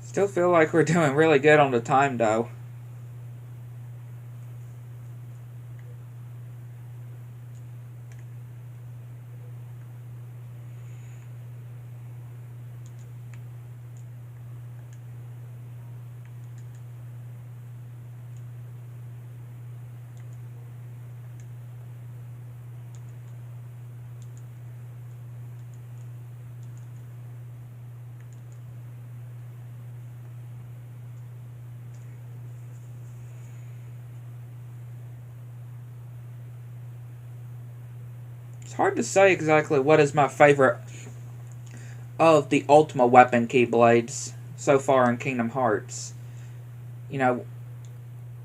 Still feel like we're doing really good on the time, though. It's hard to say exactly what is my favorite of the Ultima Weapon Keyblades so far in Kingdom Hearts. You know,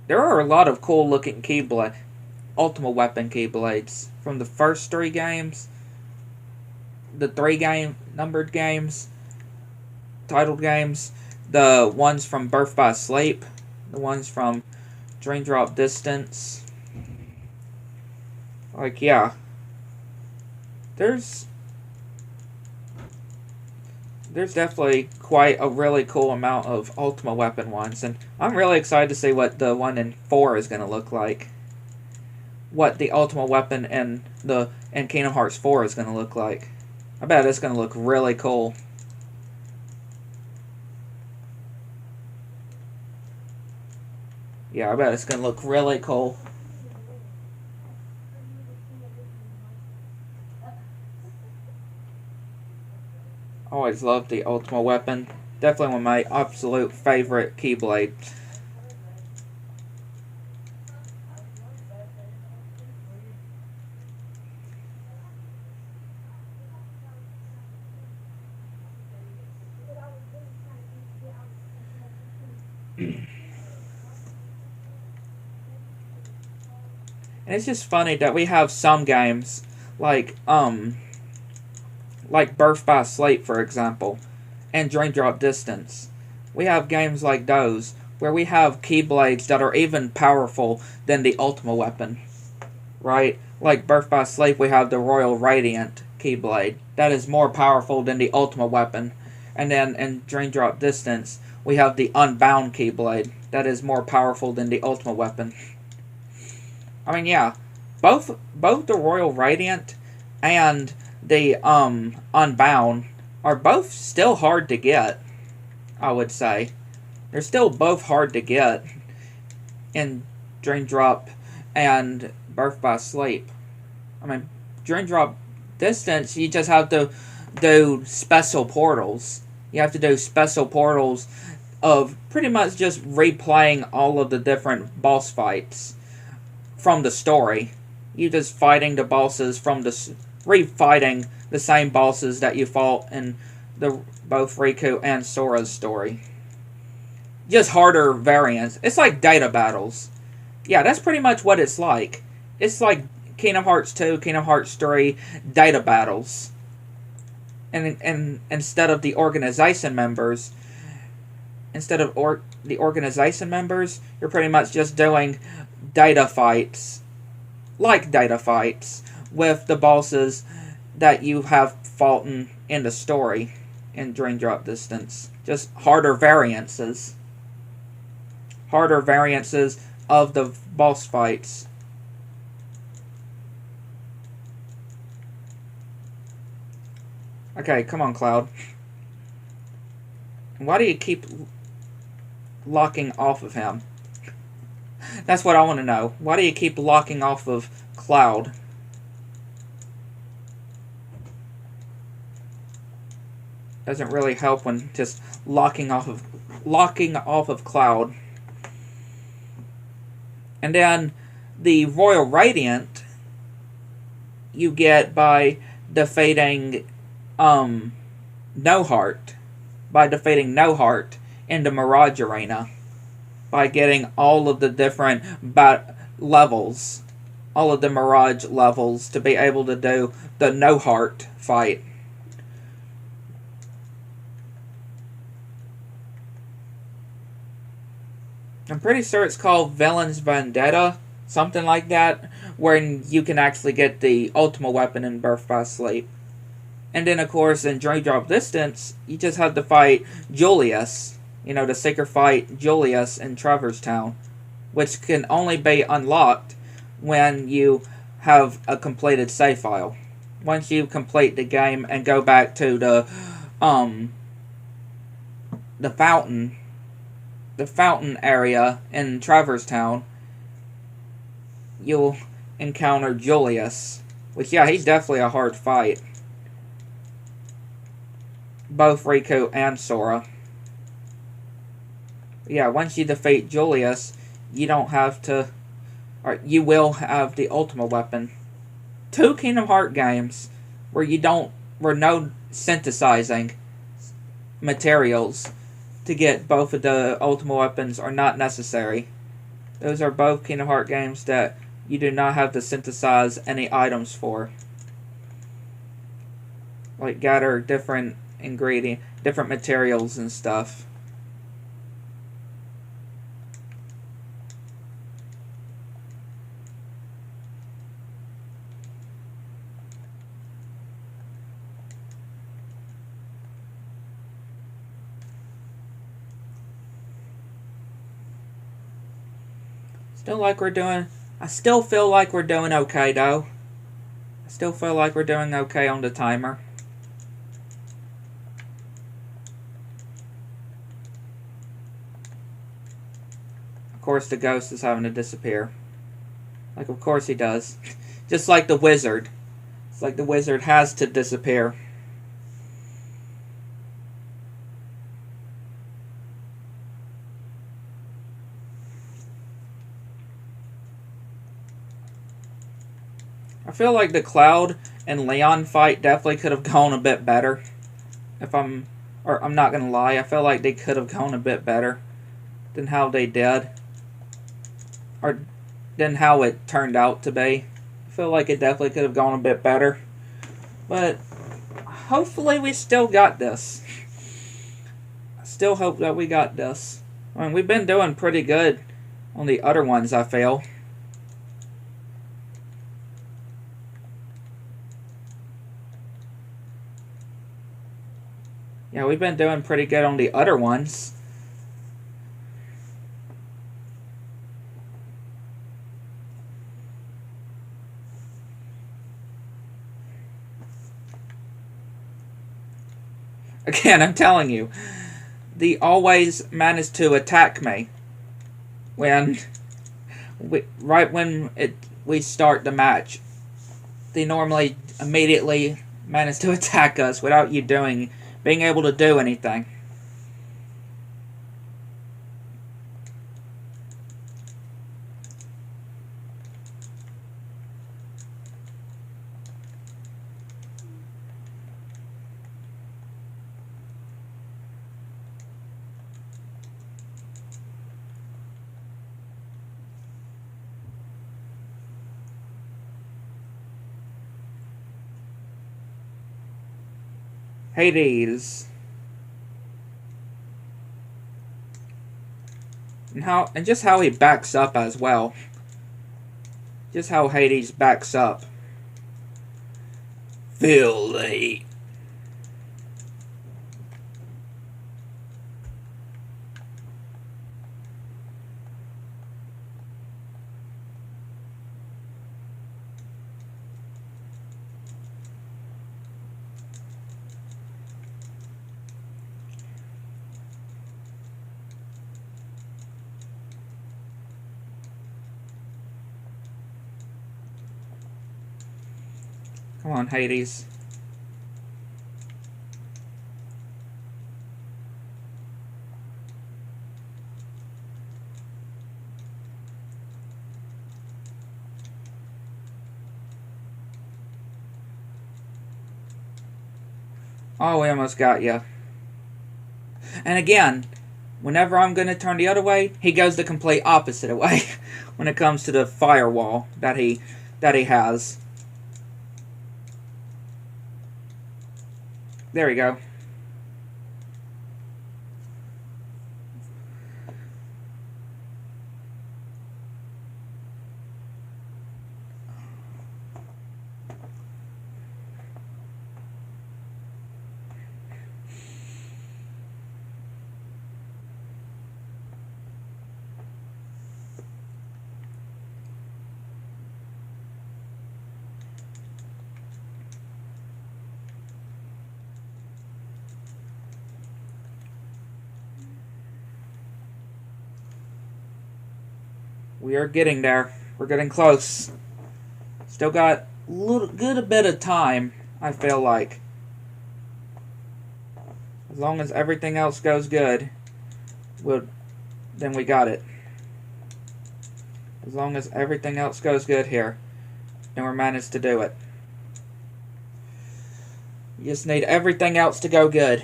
there are a lot of cool looking Ultima Weapon Keyblades from the first 3 games, the 3 numbered games, titled games, the ones from Birth by Sleep, the ones from Dream Drop Distance. Like, yeah. There's definitely quite a really cool amount of Ultima Weapon ones, and I'm really excited to see what the one in 4 is going to look like. What the Ultima Weapon in Kingdom Hearts 4 is going to look like. I bet it's going to look really cool. Yeah, I bet it's going to look really cool. Always loved the Ultima Weapon. Definitely one of my absolute favorite Keyblade. And it's just funny that we have some games like Birth by Sleep, for example, and Dream Drop Distance. We have games like those where we have Keyblades that are even powerful than the Ultima Weapon, right? Like Birth by Sleep, we have the Royal Radiant Keyblade. That is more powerful than the Ultima Weapon. And then in Dream Drop Distance, we have the Unbound Keyblade. That is more powerful than the Ultima Weapon. I mean, yeah, both the Royal Radiant and the Unbound are both still hard to get, I would say. They're still both hard to get in Dream Drop and Birth by Sleep. I mean, Dream Drop Distance, you just have to do special portals. You have to do special portals of pretty much just replaying all of the different boss fights from the story. You just fighting the bosses from the refighting the same bosses that you fought in the both Riku and Sora's story. Just harder variants. It's like data battles. Yeah, that's pretty much what it's like. It's like Kingdom Hearts 2, Kingdom Hearts 3 data battles. And instead of the organization members, the organization members, you're pretty much just doing data fights, like data fights, with the bosses that you have fought in the story in Dream Drop Distance. Just harder variances. Harder variances of the boss fights. Okay, come on, Cloud. Why do you keep locking off of him? That's what I want to know. Why do you keep locking off of Cloud? Doesn't really help when just locking off of Cloud. And then the Royal Radiant you get by defeating No Heart. By defeating No Heart in the Mirage Arena. By getting all of the different levels. All of the Mirage levels to be able to do the No Heart fight. I'm pretty sure it's called Villain's Vendetta, something like that, where you can actually get the ultimate weapon in Birth by Sleep. And then, of course, in Dream Drop Distance, you just have to fight Julius. You know, the secret fight Julius in Traverse Town, which can only be unlocked when you have a completed save file. Once you complete the game and go back to the fountain area in Traverse Town, you'll encounter Julius. Which, yeah, he's definitely a hard fight. Both Riku and Sora. Yeah, once you defeat Julius, you don't have to... Or you will have the ultimate weapon. 2 Kingdom Hearts games where no synthesizing materials to get both of the ultimate weapons are not necessary. Those are both Kingdom Hearts games that you do not have to synthesize any items for. Like gather different different materials and stuff. I still feel like we're doing okay, though. I still feel like we're doing okay on the timer. Of course, the ghost is having to disappear. Like, of course he does. Just like the wizard. It's like the wizard has to disappear. I feel like the Cloud and Leon fight definitely could have gone a bit better. I'm not gonna lie, I feel like they could have gone a bit better than how they did. Or than how it turned out to be. I feel like it definitely could have gone a bit better. But hopefully we still got this. I still hope that we got this. I mean, we've been doing pretty good on the other ones, I feel. Yeah, we've been doing pretty good on the other ones. Again, I'm telling you, they always manage to attack me when right when we start the match. They normally immediately manage to attack us without you being able to do anything. Hades. And just how he backs up as well. Just how Hades backs up. Feel the heat. Come on, Hades. Oh, we almost got you. And again, whenever I'm going to turn the other way, he goes the complete opposite way when it comes to the firewall that he has. There we go. We are getting there. We're getting close. Still got good bit of time, I feel like. As long as everything else goes good, then we got it. As long as everything else goes good here, then we're managed to do it. You just need everything else to go good.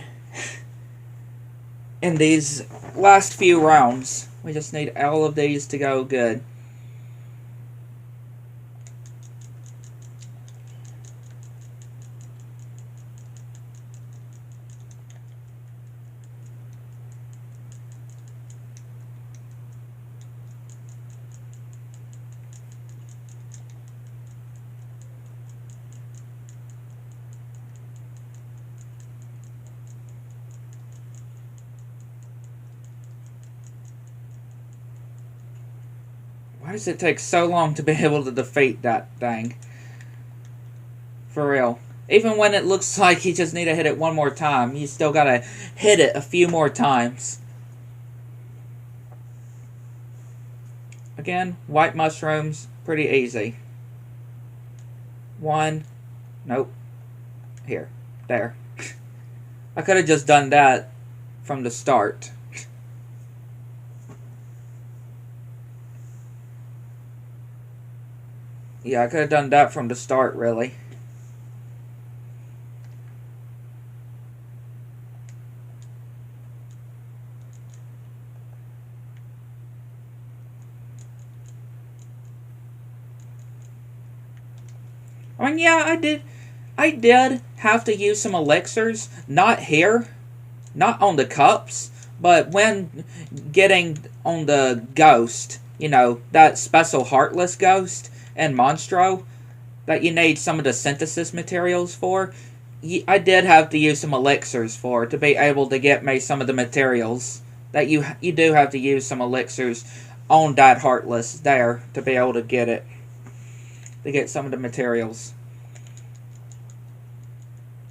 In these last few rounds, we just need all of these to go good. Why does it take so long to be able to defeat that thing? For real. Even when it looks like you just need to hit it one more time, you still gotta hit it a few more times. Again, white mushrooms, pretty easy. One. Nope. Here. There. I could have just done that from the start. Yeah, I could have done that from the start, really. I mean, yeah, I did have to use some elixirs. Not here. Not on the cups. But when getting on the ghost, you know, that special heartless ghost and Monstro that you need some of the synthesis materials for, I did have to use some elixirs for to be able to get me some of the materials. That you do have to use some elixirs on that heartless there to be able to get it. To get some of the materials.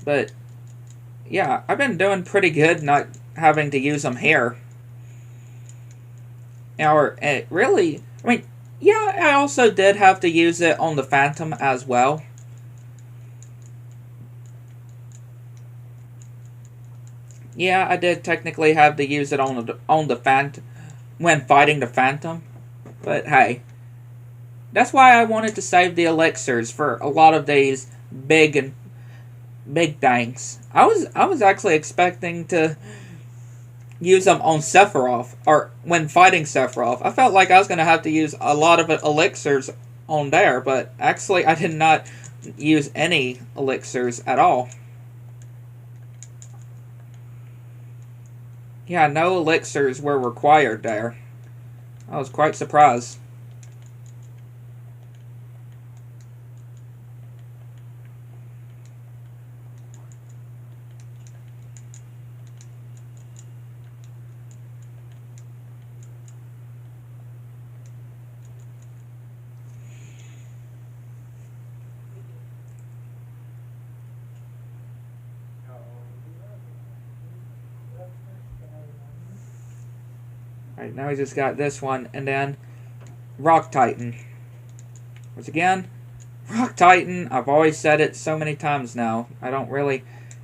But yeah, I've been doing pretty good not having to use them here. Or, it really, I mean, yeah, I also did have to use it on the Phantom as well. Yeah, I did technically have to use it on the Phantom when fighting the Phantom. But hey, that's why I wanted to save the elixirs for a lot of these big and big things. I was actually expecting to use them on Sephiroth or when fighting Sephiroth. I felt like I was going to have to use a lot of elixirs on there, but actually I did not use any elixirs at all. Yeah, no elixirs were required there. I was quite surprised. Alright, now we just got this one, and then Rock Titan. Which again, Rock Titan, I've always said it so many times now. I don't really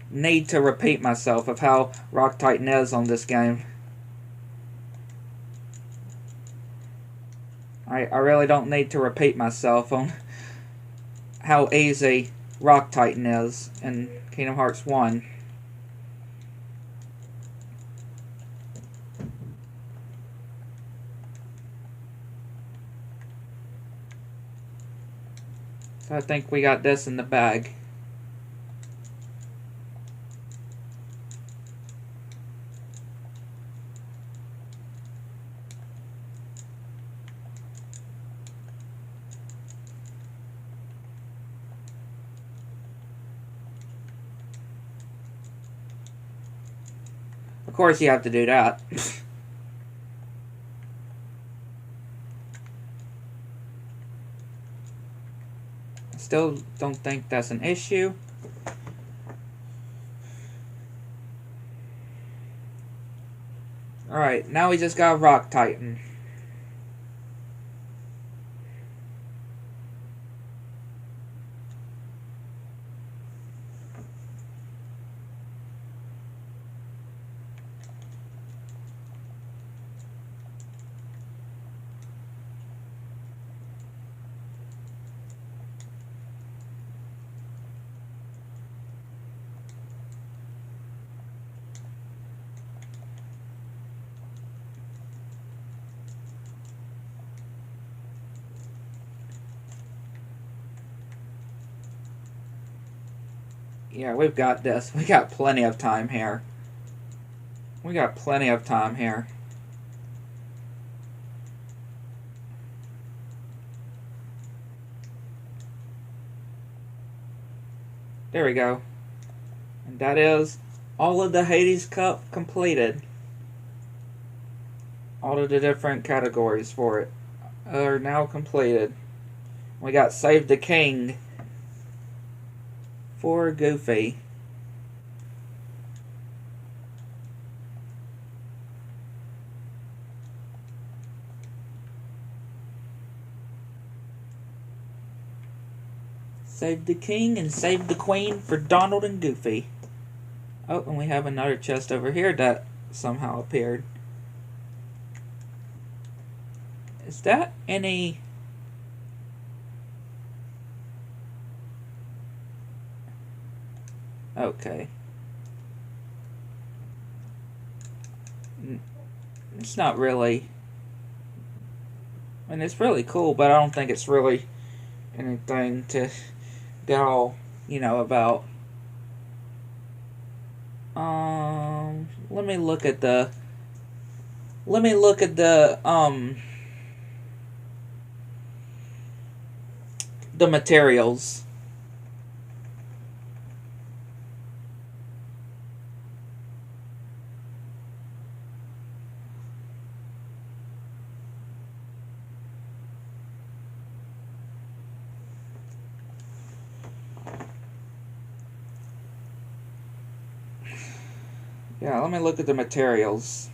need to repeat myself of how Rock Titan is on this game. I really don't need to repeat myself on how easy Rock Titan is in Kingdom Hearts 1. So I think we got this in the bag. Of course you have to do that. Still don't think that's an issue. Alright, now we just got Rock Titan. Yeah, we've got this. We got plenty of time here. We got plenty of time here. There we go. And that is all of the Hades Cup completed. All of the different categories for it are now completed. We got Save the King for Goofy. Save the King and Save the Queen for Donald and Goofy. Oh, and we have another chest over here that somehow appeared. Is that any... Okay. It's not really... I mean, it's really cool, but I don't think it's really anything to get all, about. Let me look at the... the materials. Yeah, let me look at the materials.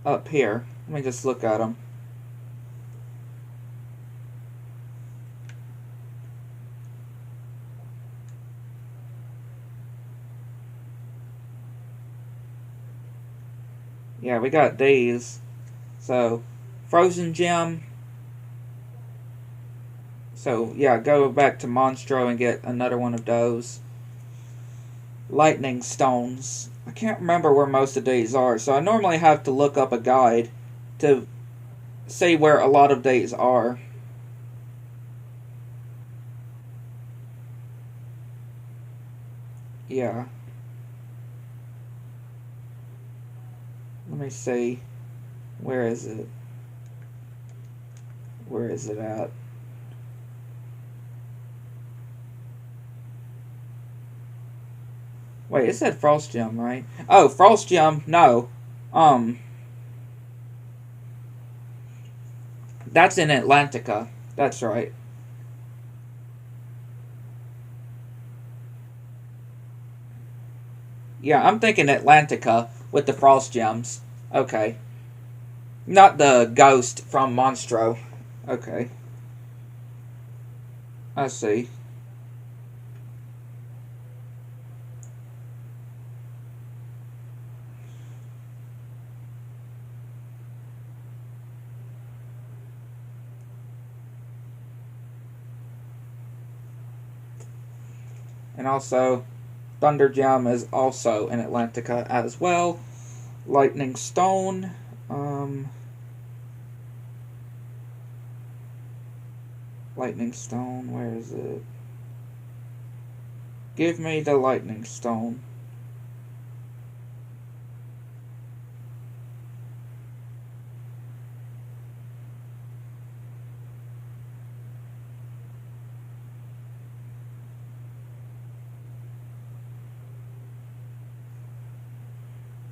Up here. Let me just look at them. Yeah, we got these. So, frozen gem. So, yeah, go back to Monstro and get another one of those. Lightning stones. I can't remember where most of these are, so I normally have to look up a guide to see where a lot of these are. Yeah. Let me see. Where is it? Where is it at? Wait, it said Frost Gem, right? Oh, Frost Gem, no. That's in Atlantica. That's right. Yeah, I'm thinking Atlantica with the Frost Gems. Okay. Not the ghost from Monstro. Okay. I see. And also, Thunder Gem is also in Atlantica as well. Lightning Stone. Lightning Stone, where is it? Give me the Lightning Stone.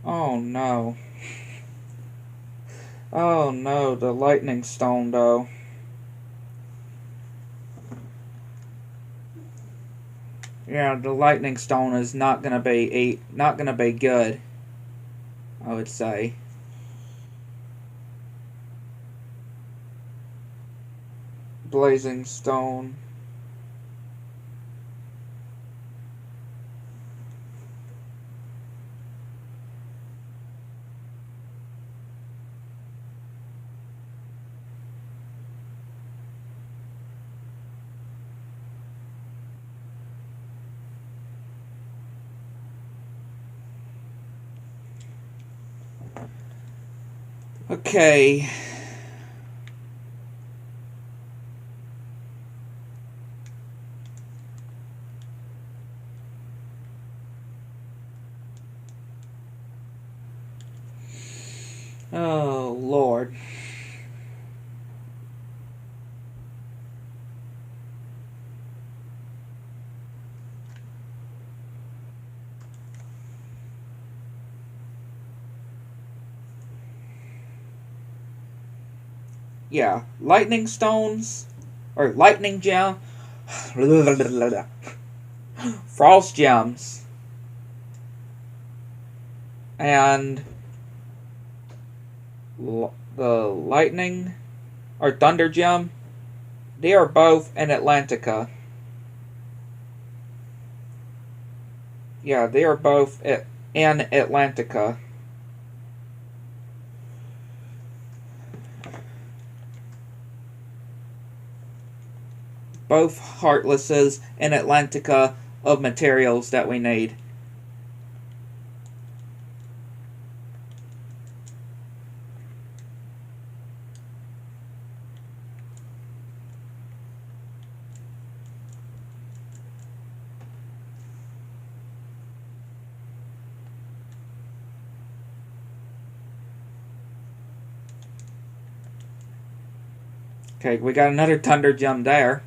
Oh no. Oh no, the Lightning Stone though. Yeah, the Lightning Stone is not gonna be good, I would say. Blazing Stone. Okay. Oh, Lord. Yeah, Lightning Stones, or Lightning Gem, Frost Gems, and the Lightning, or Thunder Gem, they are both in Atlantica. Yeah, they are both in Atlantica. Both Heartlesses in Atlantica of materials that we need. Okay, we got another Thunder Gem there.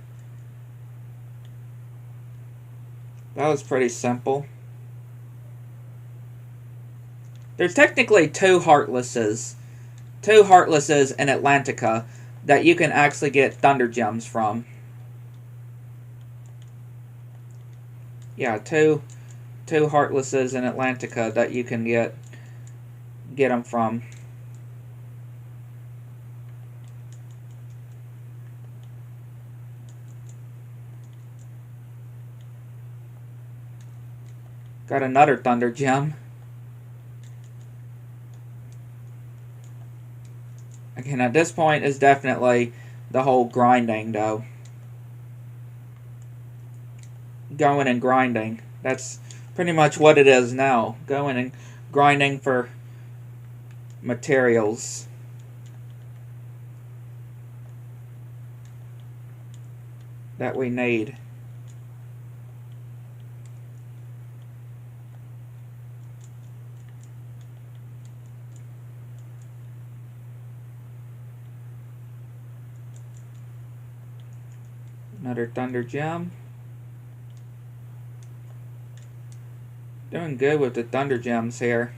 That was pretty simple. There's technically two Heartlesses in Atlantica that you can actually get Thunder Gems from. Yeah, two Heartlesses in Atlantica that you can get them from. Got another Thunder Gem. Again, at this point is definitely the whole grinding, though. Going and grinding. That's pretty much what it is now. Going and grinding for materials. That we need. Another Thunder Gem. Doing good with the Thunder Gems here.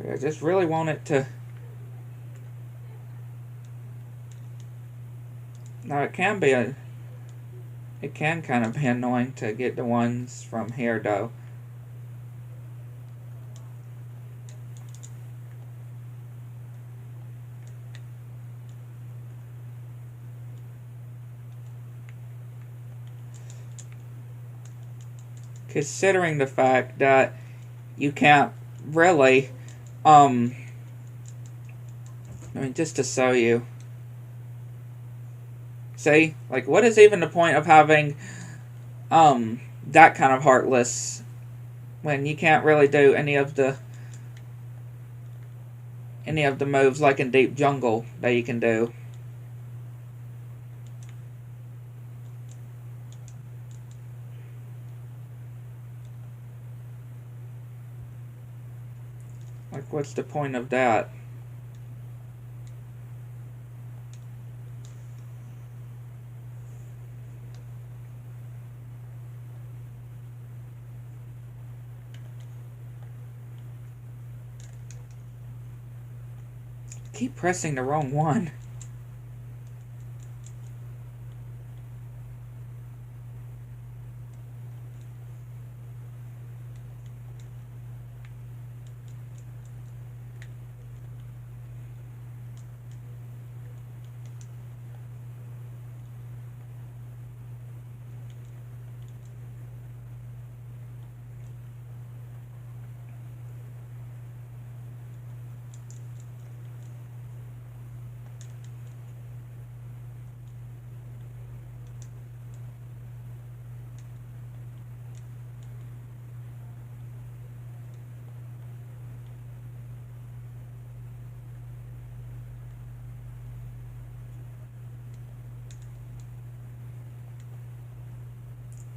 I just really want it to... Now it can be a... It can kind of be annoying to get the ones from here, though. Considering the fact that you can't really... I mean, just to show you. See? Like, what is even the point of having, that kind of Heartless when you can't really do any of the moves like in Deep Jungle that you can do. Like, what's the point of that? Keep pressing the wrong one.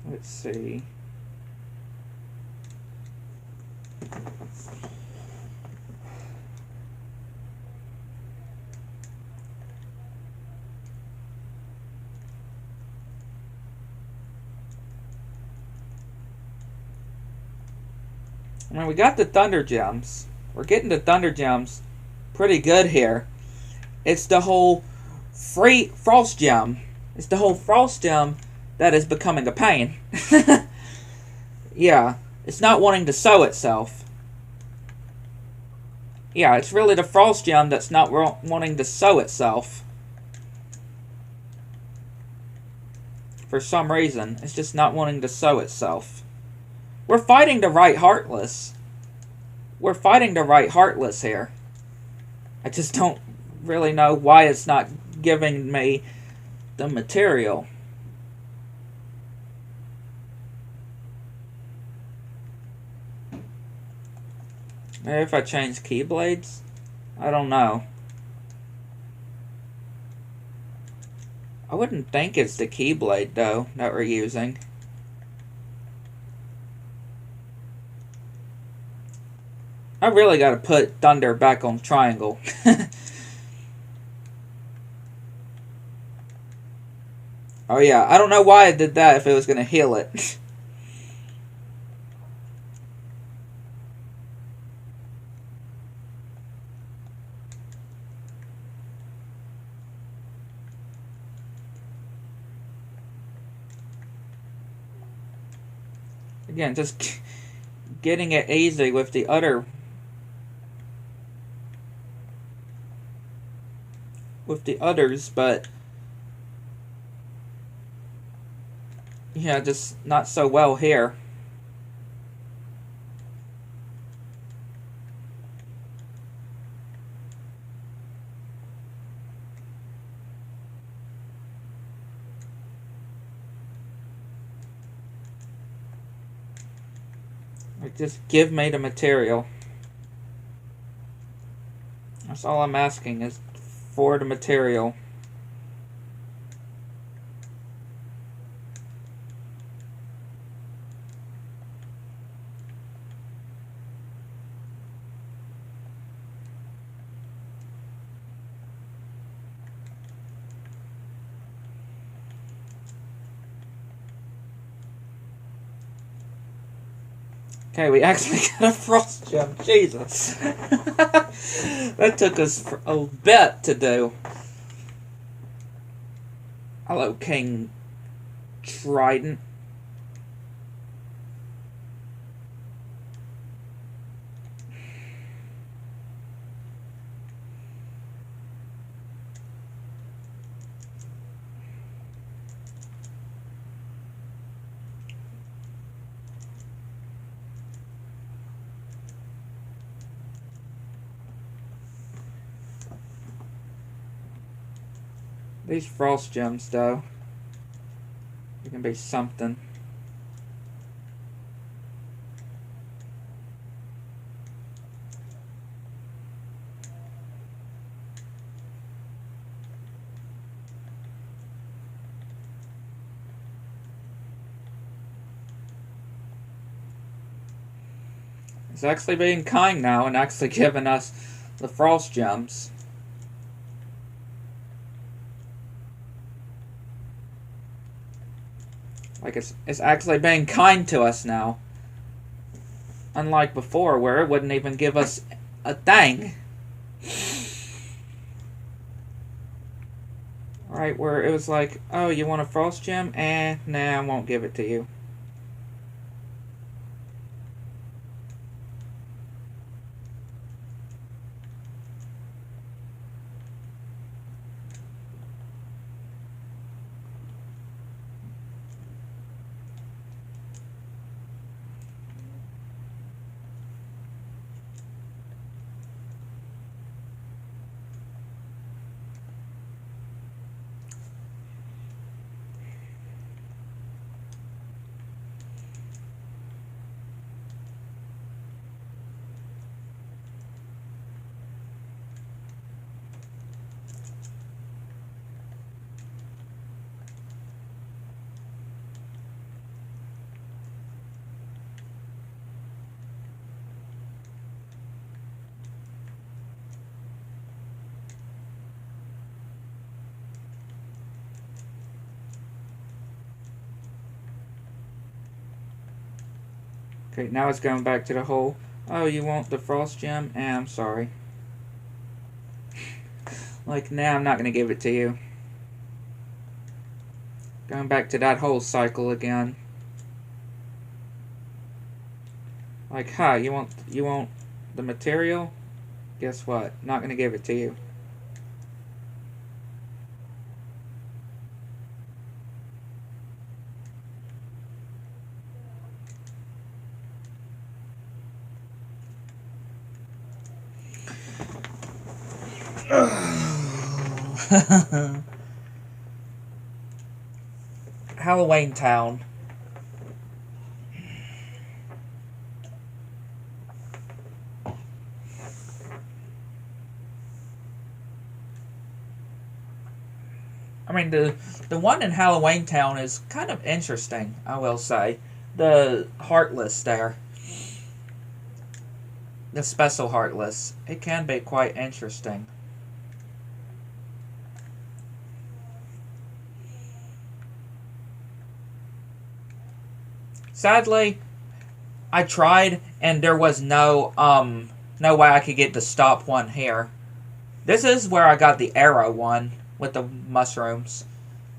Let's see. I mean, we got the Thunder Gems. We're getting the Thunder Gems pretty good here. It's the whole free Frost Gem. It's the whole Frost Gem that is becoming a pain. Yeah, it's not wanting to sow itself. Yeah, it's really the Frost Gem that's not wanting to sow itself. For some reason, it's just not wanting to sow itself. We're fighting the right Heartless. We're fighting the right Heartless here. I just don't really know why it's not giving me the material. Maybe if I change Keyblades? I don't know. I wouldn't think it's the Keyblade, though, that we're using. I really gotta put Thunder back on triangle. Oh yeah, I don't know why I did that if it was gonna heal it. Again, just getting it easy with the other others, but yeah, just not so well here. Like, just give me the material. That's all I'm asking, is for the material. Okay, we actually got a frost gem. Jesus. That took us a bit to do. Hello, King Trident. These frost gems, though, they can be something. It's actually being kind now and actually giving us the frost gems. Like, it's actually being kind to us now. Unlike before, where it wouldn't even give us a thing. Right, where it was like, oh, you want a frost gem? Nah, I won't give it to you. Okay, now it's going back to the whole, oh, you want the frost gem? I'm sorry. Like, nah, I'm not going to give it to you. Going back to that whole cycle again. Like, huh, you want the material? Guess what? Not going to give it to you. Halloween Town. I mean, the one in Halloween Town is kind of interesting, I will say. The Heartless there. the special heartless. It can be quite interesting. Sadly, I tried and there was no way I could get the stop one here. This is where I got the arrow one with the mushrooms.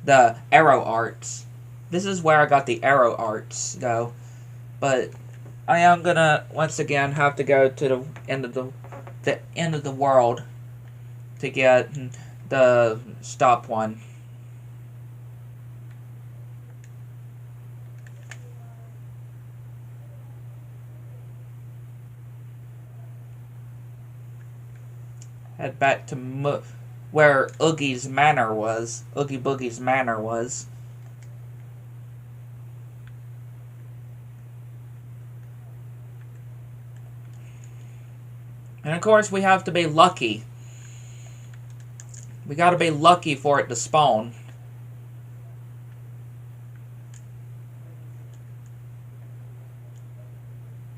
The arrow arts. This is where I got the arrow arts though. But I am gonna once again have to go to the end of the world to get the stop one. Head back to where Oogie's manor was. Oogie Boogie's manor was. And of course, we have to be lucky. We gotta be lucky for it to spawn.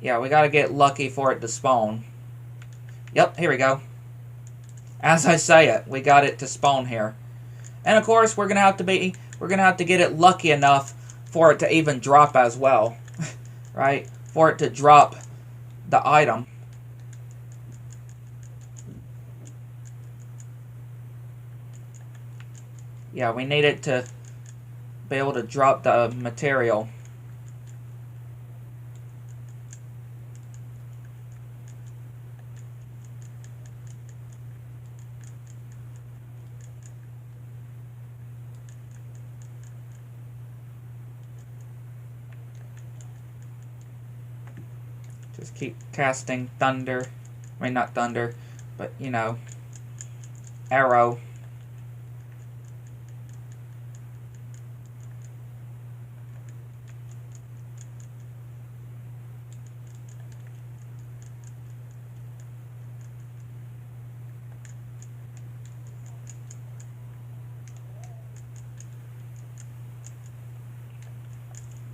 Yeah, we gotta get lucky for it to spawn. Yep, here we go. As I say it, we got it to spawn here. And of course, we're gonna have to get it lucky enough for it to even drop as well. Right? For it to drop the item. Yeah, we need it to be able to drop the material. Just keep casting thunder. I mean, not thunder, but, you know, arrow.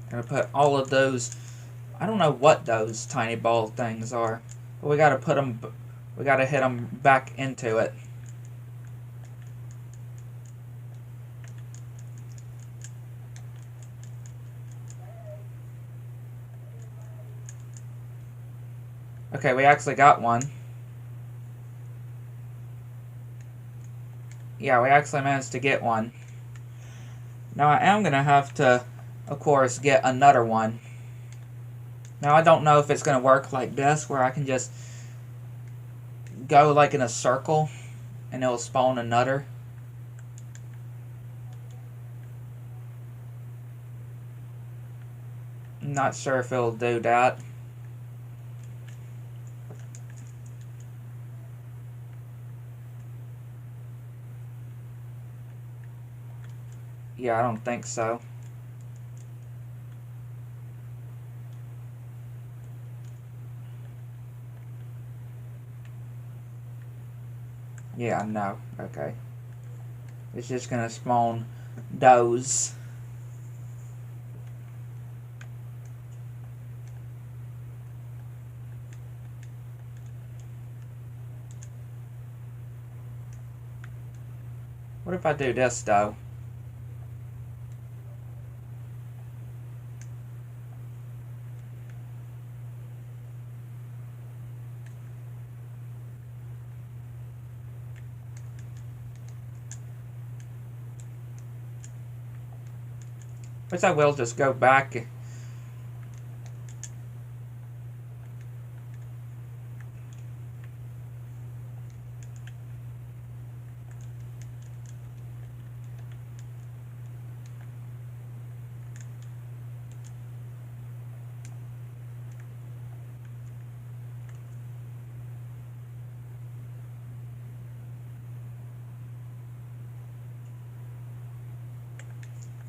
Gonna put all of those. I don't know what those tiny ball things are, but we gotta put them. We gotta hit them back into it. Okay, we actually got one. Yeah, we actually managed to get one. Now I am gonna have to, of course, get another one. Now I don't know if it's gonna work like this, where I can just go like in a circle and it'll spawn another. I'm not sure if it'll do that. Yeah, I don't think so. Yeah, no. Okay. It's just gonna spawn those. What if I do this, though? Which I will just go back.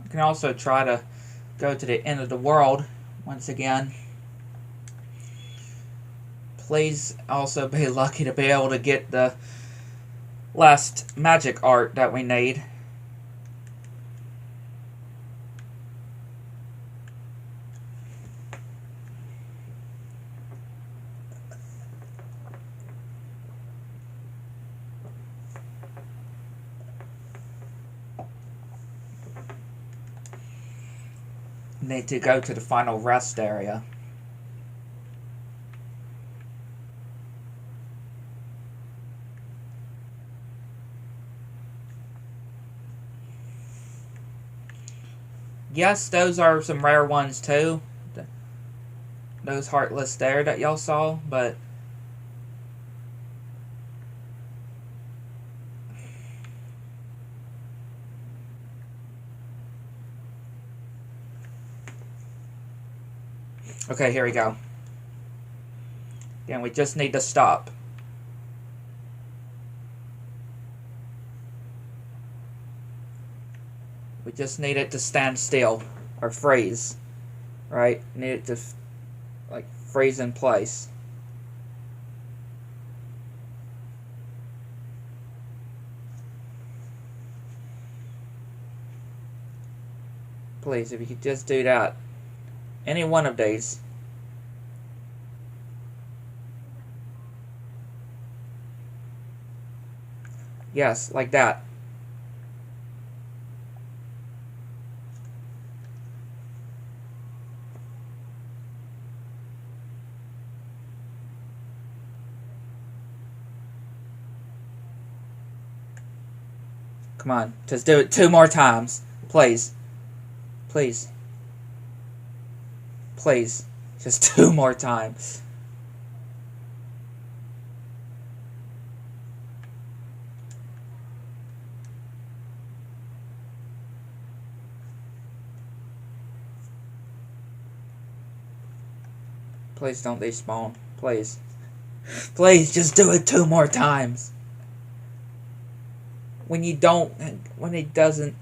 I can also try to go to the end of the world once again. Please also be lucky to be able to get the last magic art that we need. need to go to the final rest area. Yes, those are some rare ones too. Those Heartless there that y'all saw, but okay, here we go. Again, we just need to stop. We just need it to stand still or freeze, right? Need it to like freeze in place. Please, if you could just do that. Any one of these. Yes, like that. Come on, just do it 2 more times. Please. Please. Please. Just 2 more times. Please don't despawn. Please. Please, just do it 2 more times. When it doesn't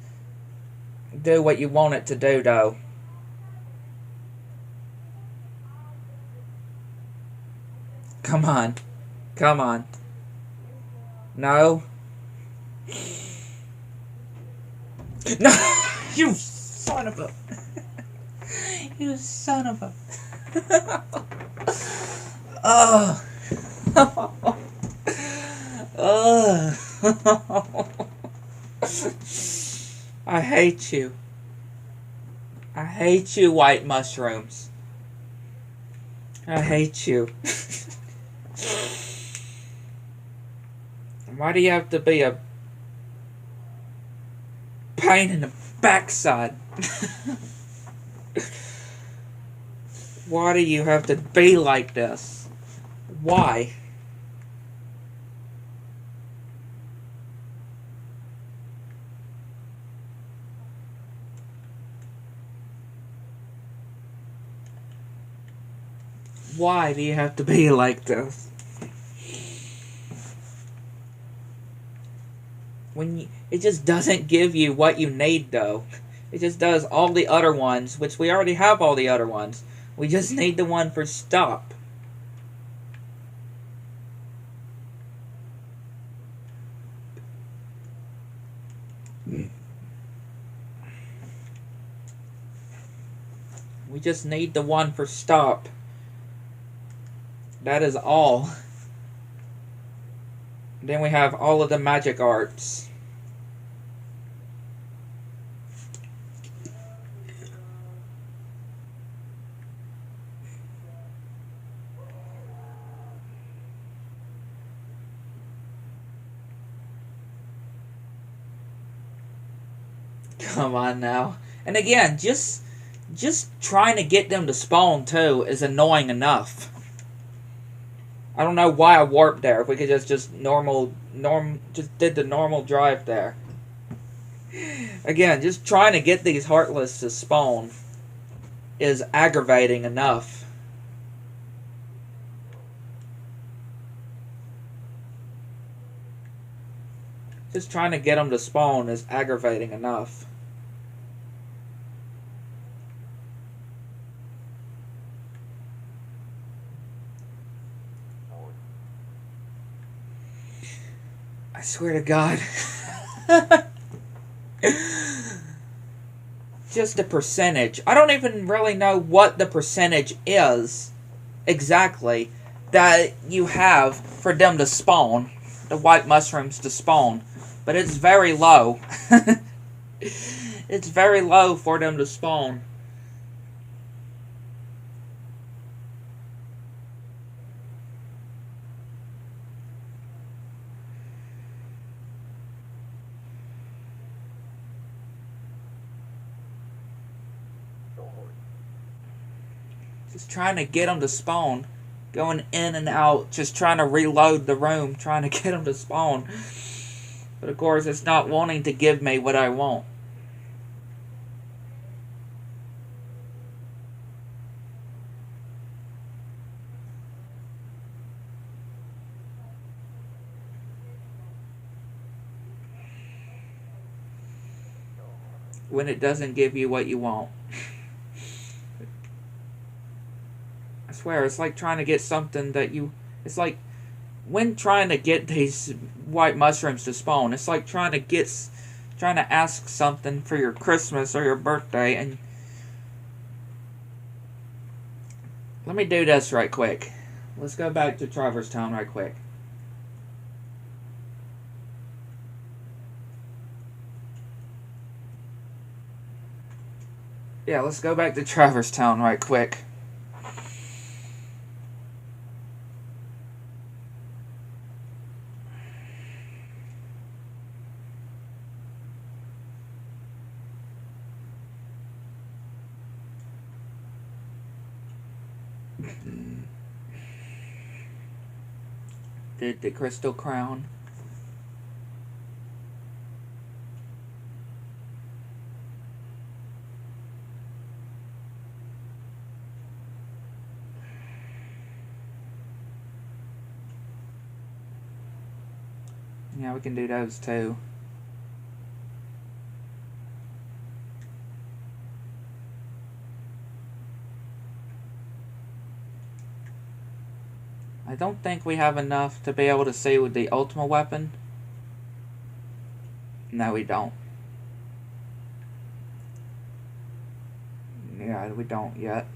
do what you want it to do, though. Come on. Come on. No. No! You son of a... You son of a... Oh. Oh. I hate you. I hate you, white mushrooms. I hate you. Why do you have to be a pain in the backside? Why do you have to be like this? Why? Why do you have to be like this? It just doesn't give you what you need, though. It just does all the other ones, which we already have all the other ones. We just need the one for stop. We just need the one for stop. That is all. Then we have all of the magic arts. Come on now. And again, just trying to get them to spawn too is annoying enough. I don't know why I warped there. If we could just did the normal drive there. Again, just trying to get these Heartless to spawn is aggravating enough. Just trying to get them to spawn is aggravating enough. I swear to God. Just the percentage. I don't even really know what the percentage is exactly that you have for them to spawn. The white mushrooms to spawn. But it's very low. It's very low for them to spawn. Just trying to get them to spawn. Going in and out, just trying to reload the room, trying to get them to spawn. But of course, it's not wanting to give me what I want. When it doesn't give you what you want. I swear, it's like trying to get something that you... It's like when trying to get these white mushrooms to spawn, it's like trying to ask something for your Christmas or your birthday, and... Let me do this right quick. Let's go back to Traverse Town right quick. Yeah, let's go back to Traverse Town right quick. The crystal crown. Yeah, we can do those too. I don't think we have enough to be able to see with the ultimate weapon. No, we don't. Yeah, we don't yet.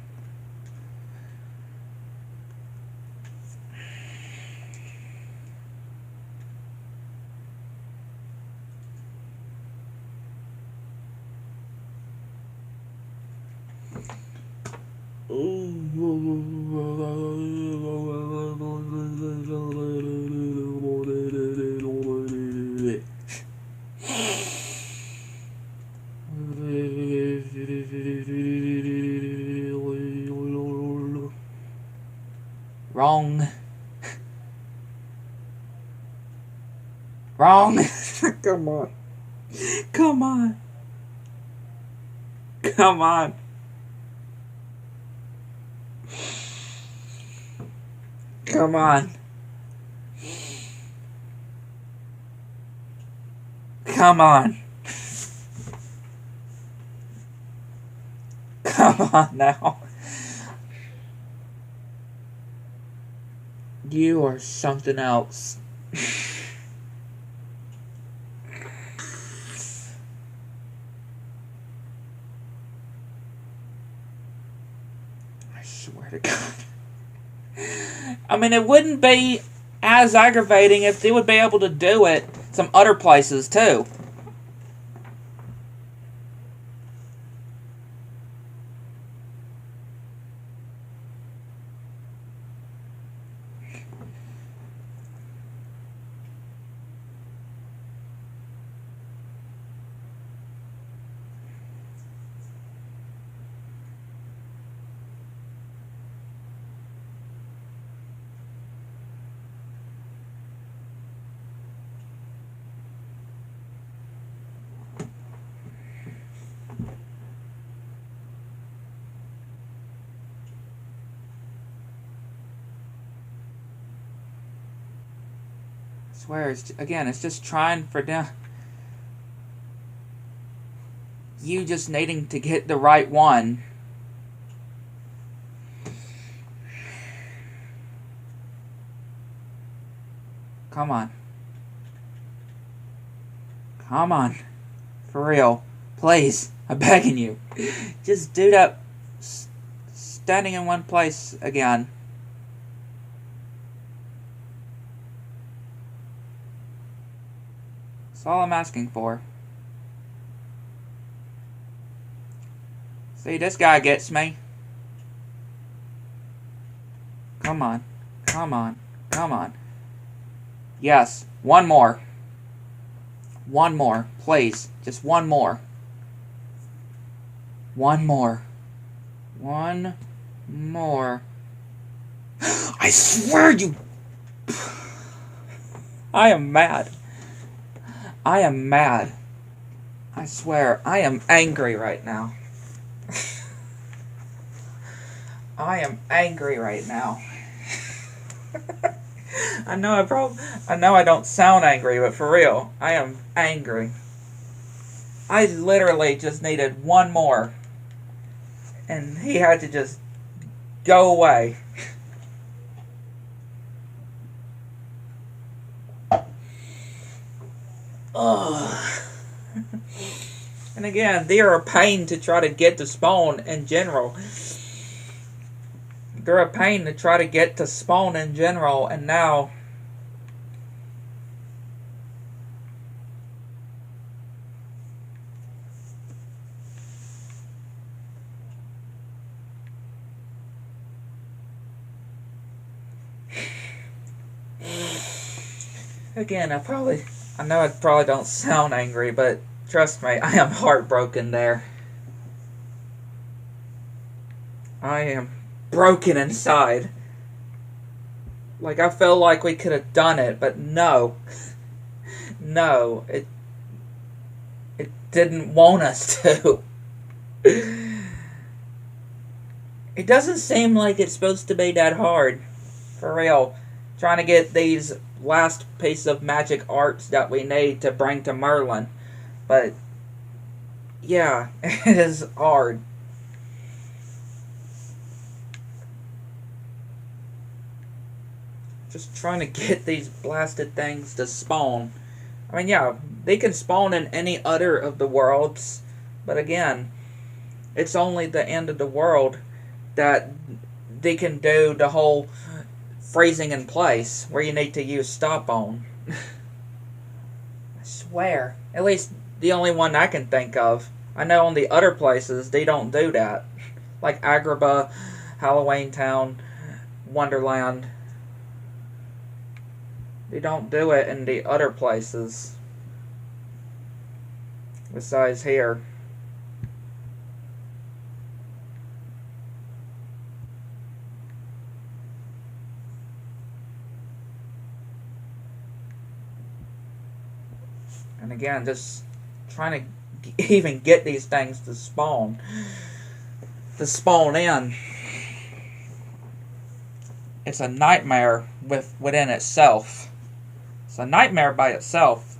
Wrong. Wrong. Come on. Come on. Come on. Come on. Come on. Come on now. You are something else. I swear to God. I mean, it wouldn't be as aggravating if they would be able to do it some other places too. I swear, it's just trying for them. You just needing to get the right one. Come on. Come on. For real. Please. I'm begging you. Just do that. Standing in one place again. That's all I'm asking for. See, this guy gets me. Come on. Come on. Come on. Yes. One more. One more. Please. Just one more. One more. One more. I swear you... I am mad. I am mad. I swear, I am angry right now. I am angry right now. I know I don't sound angry, but for real, I am angry. I literally just needed one more, and he had to just go away. Ugh. And again, they are a pain to try to get to spawn in general. They're a pain to try to get to spawn in general, and now... Again, I know I probably don't sound angry, but trust me, I am heartbroken there. I am broken inside. Like, I feel like we could have done it, but no. No, it didn't want us to. It doesn't seem like it's supposed to be that hard. For real. Trying to get these last piece of magic arts that we need to bring to Merlin. But, yeah, it is hard. Just trying to get these blasted things to spawn. I mean, yeah, they can spawn in any other of the worlds. But again, it's only the end of the world that they can do the whole freezing in place where you need to use stop on. I swear. At least the only one I can think of. I know on the other places they don't do that. Like Agrabah, Halloween Town, Wonderland. They don't do it in the other places. Besides here. And again, just trying to even get these things to spawn. To spawn in. It's a nightmare within itself. It's a nightmare by itself.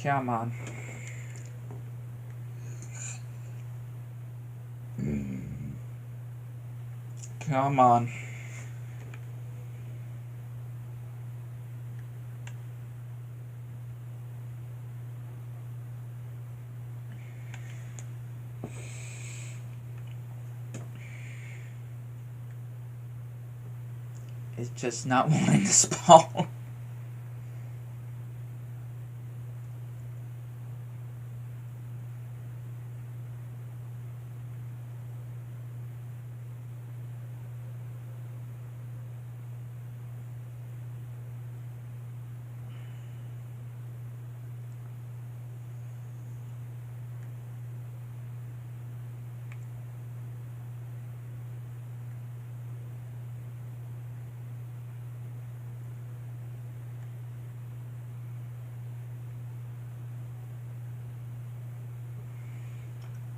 Come on. Come on. It's just not wanting to spawn.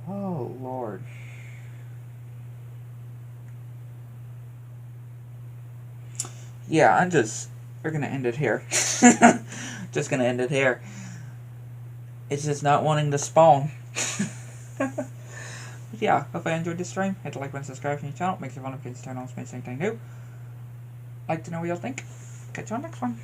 Oh, Lord. Yeah, we're gonna end it here. Just gonna end it here. It's just not wanting to spawn. But yeah, hope I enjoyed this stream. Hit the like button, subscribe to the channel. Make sure notifications turn on, so anything new. Like to know what y'all think. Catch you on the next one.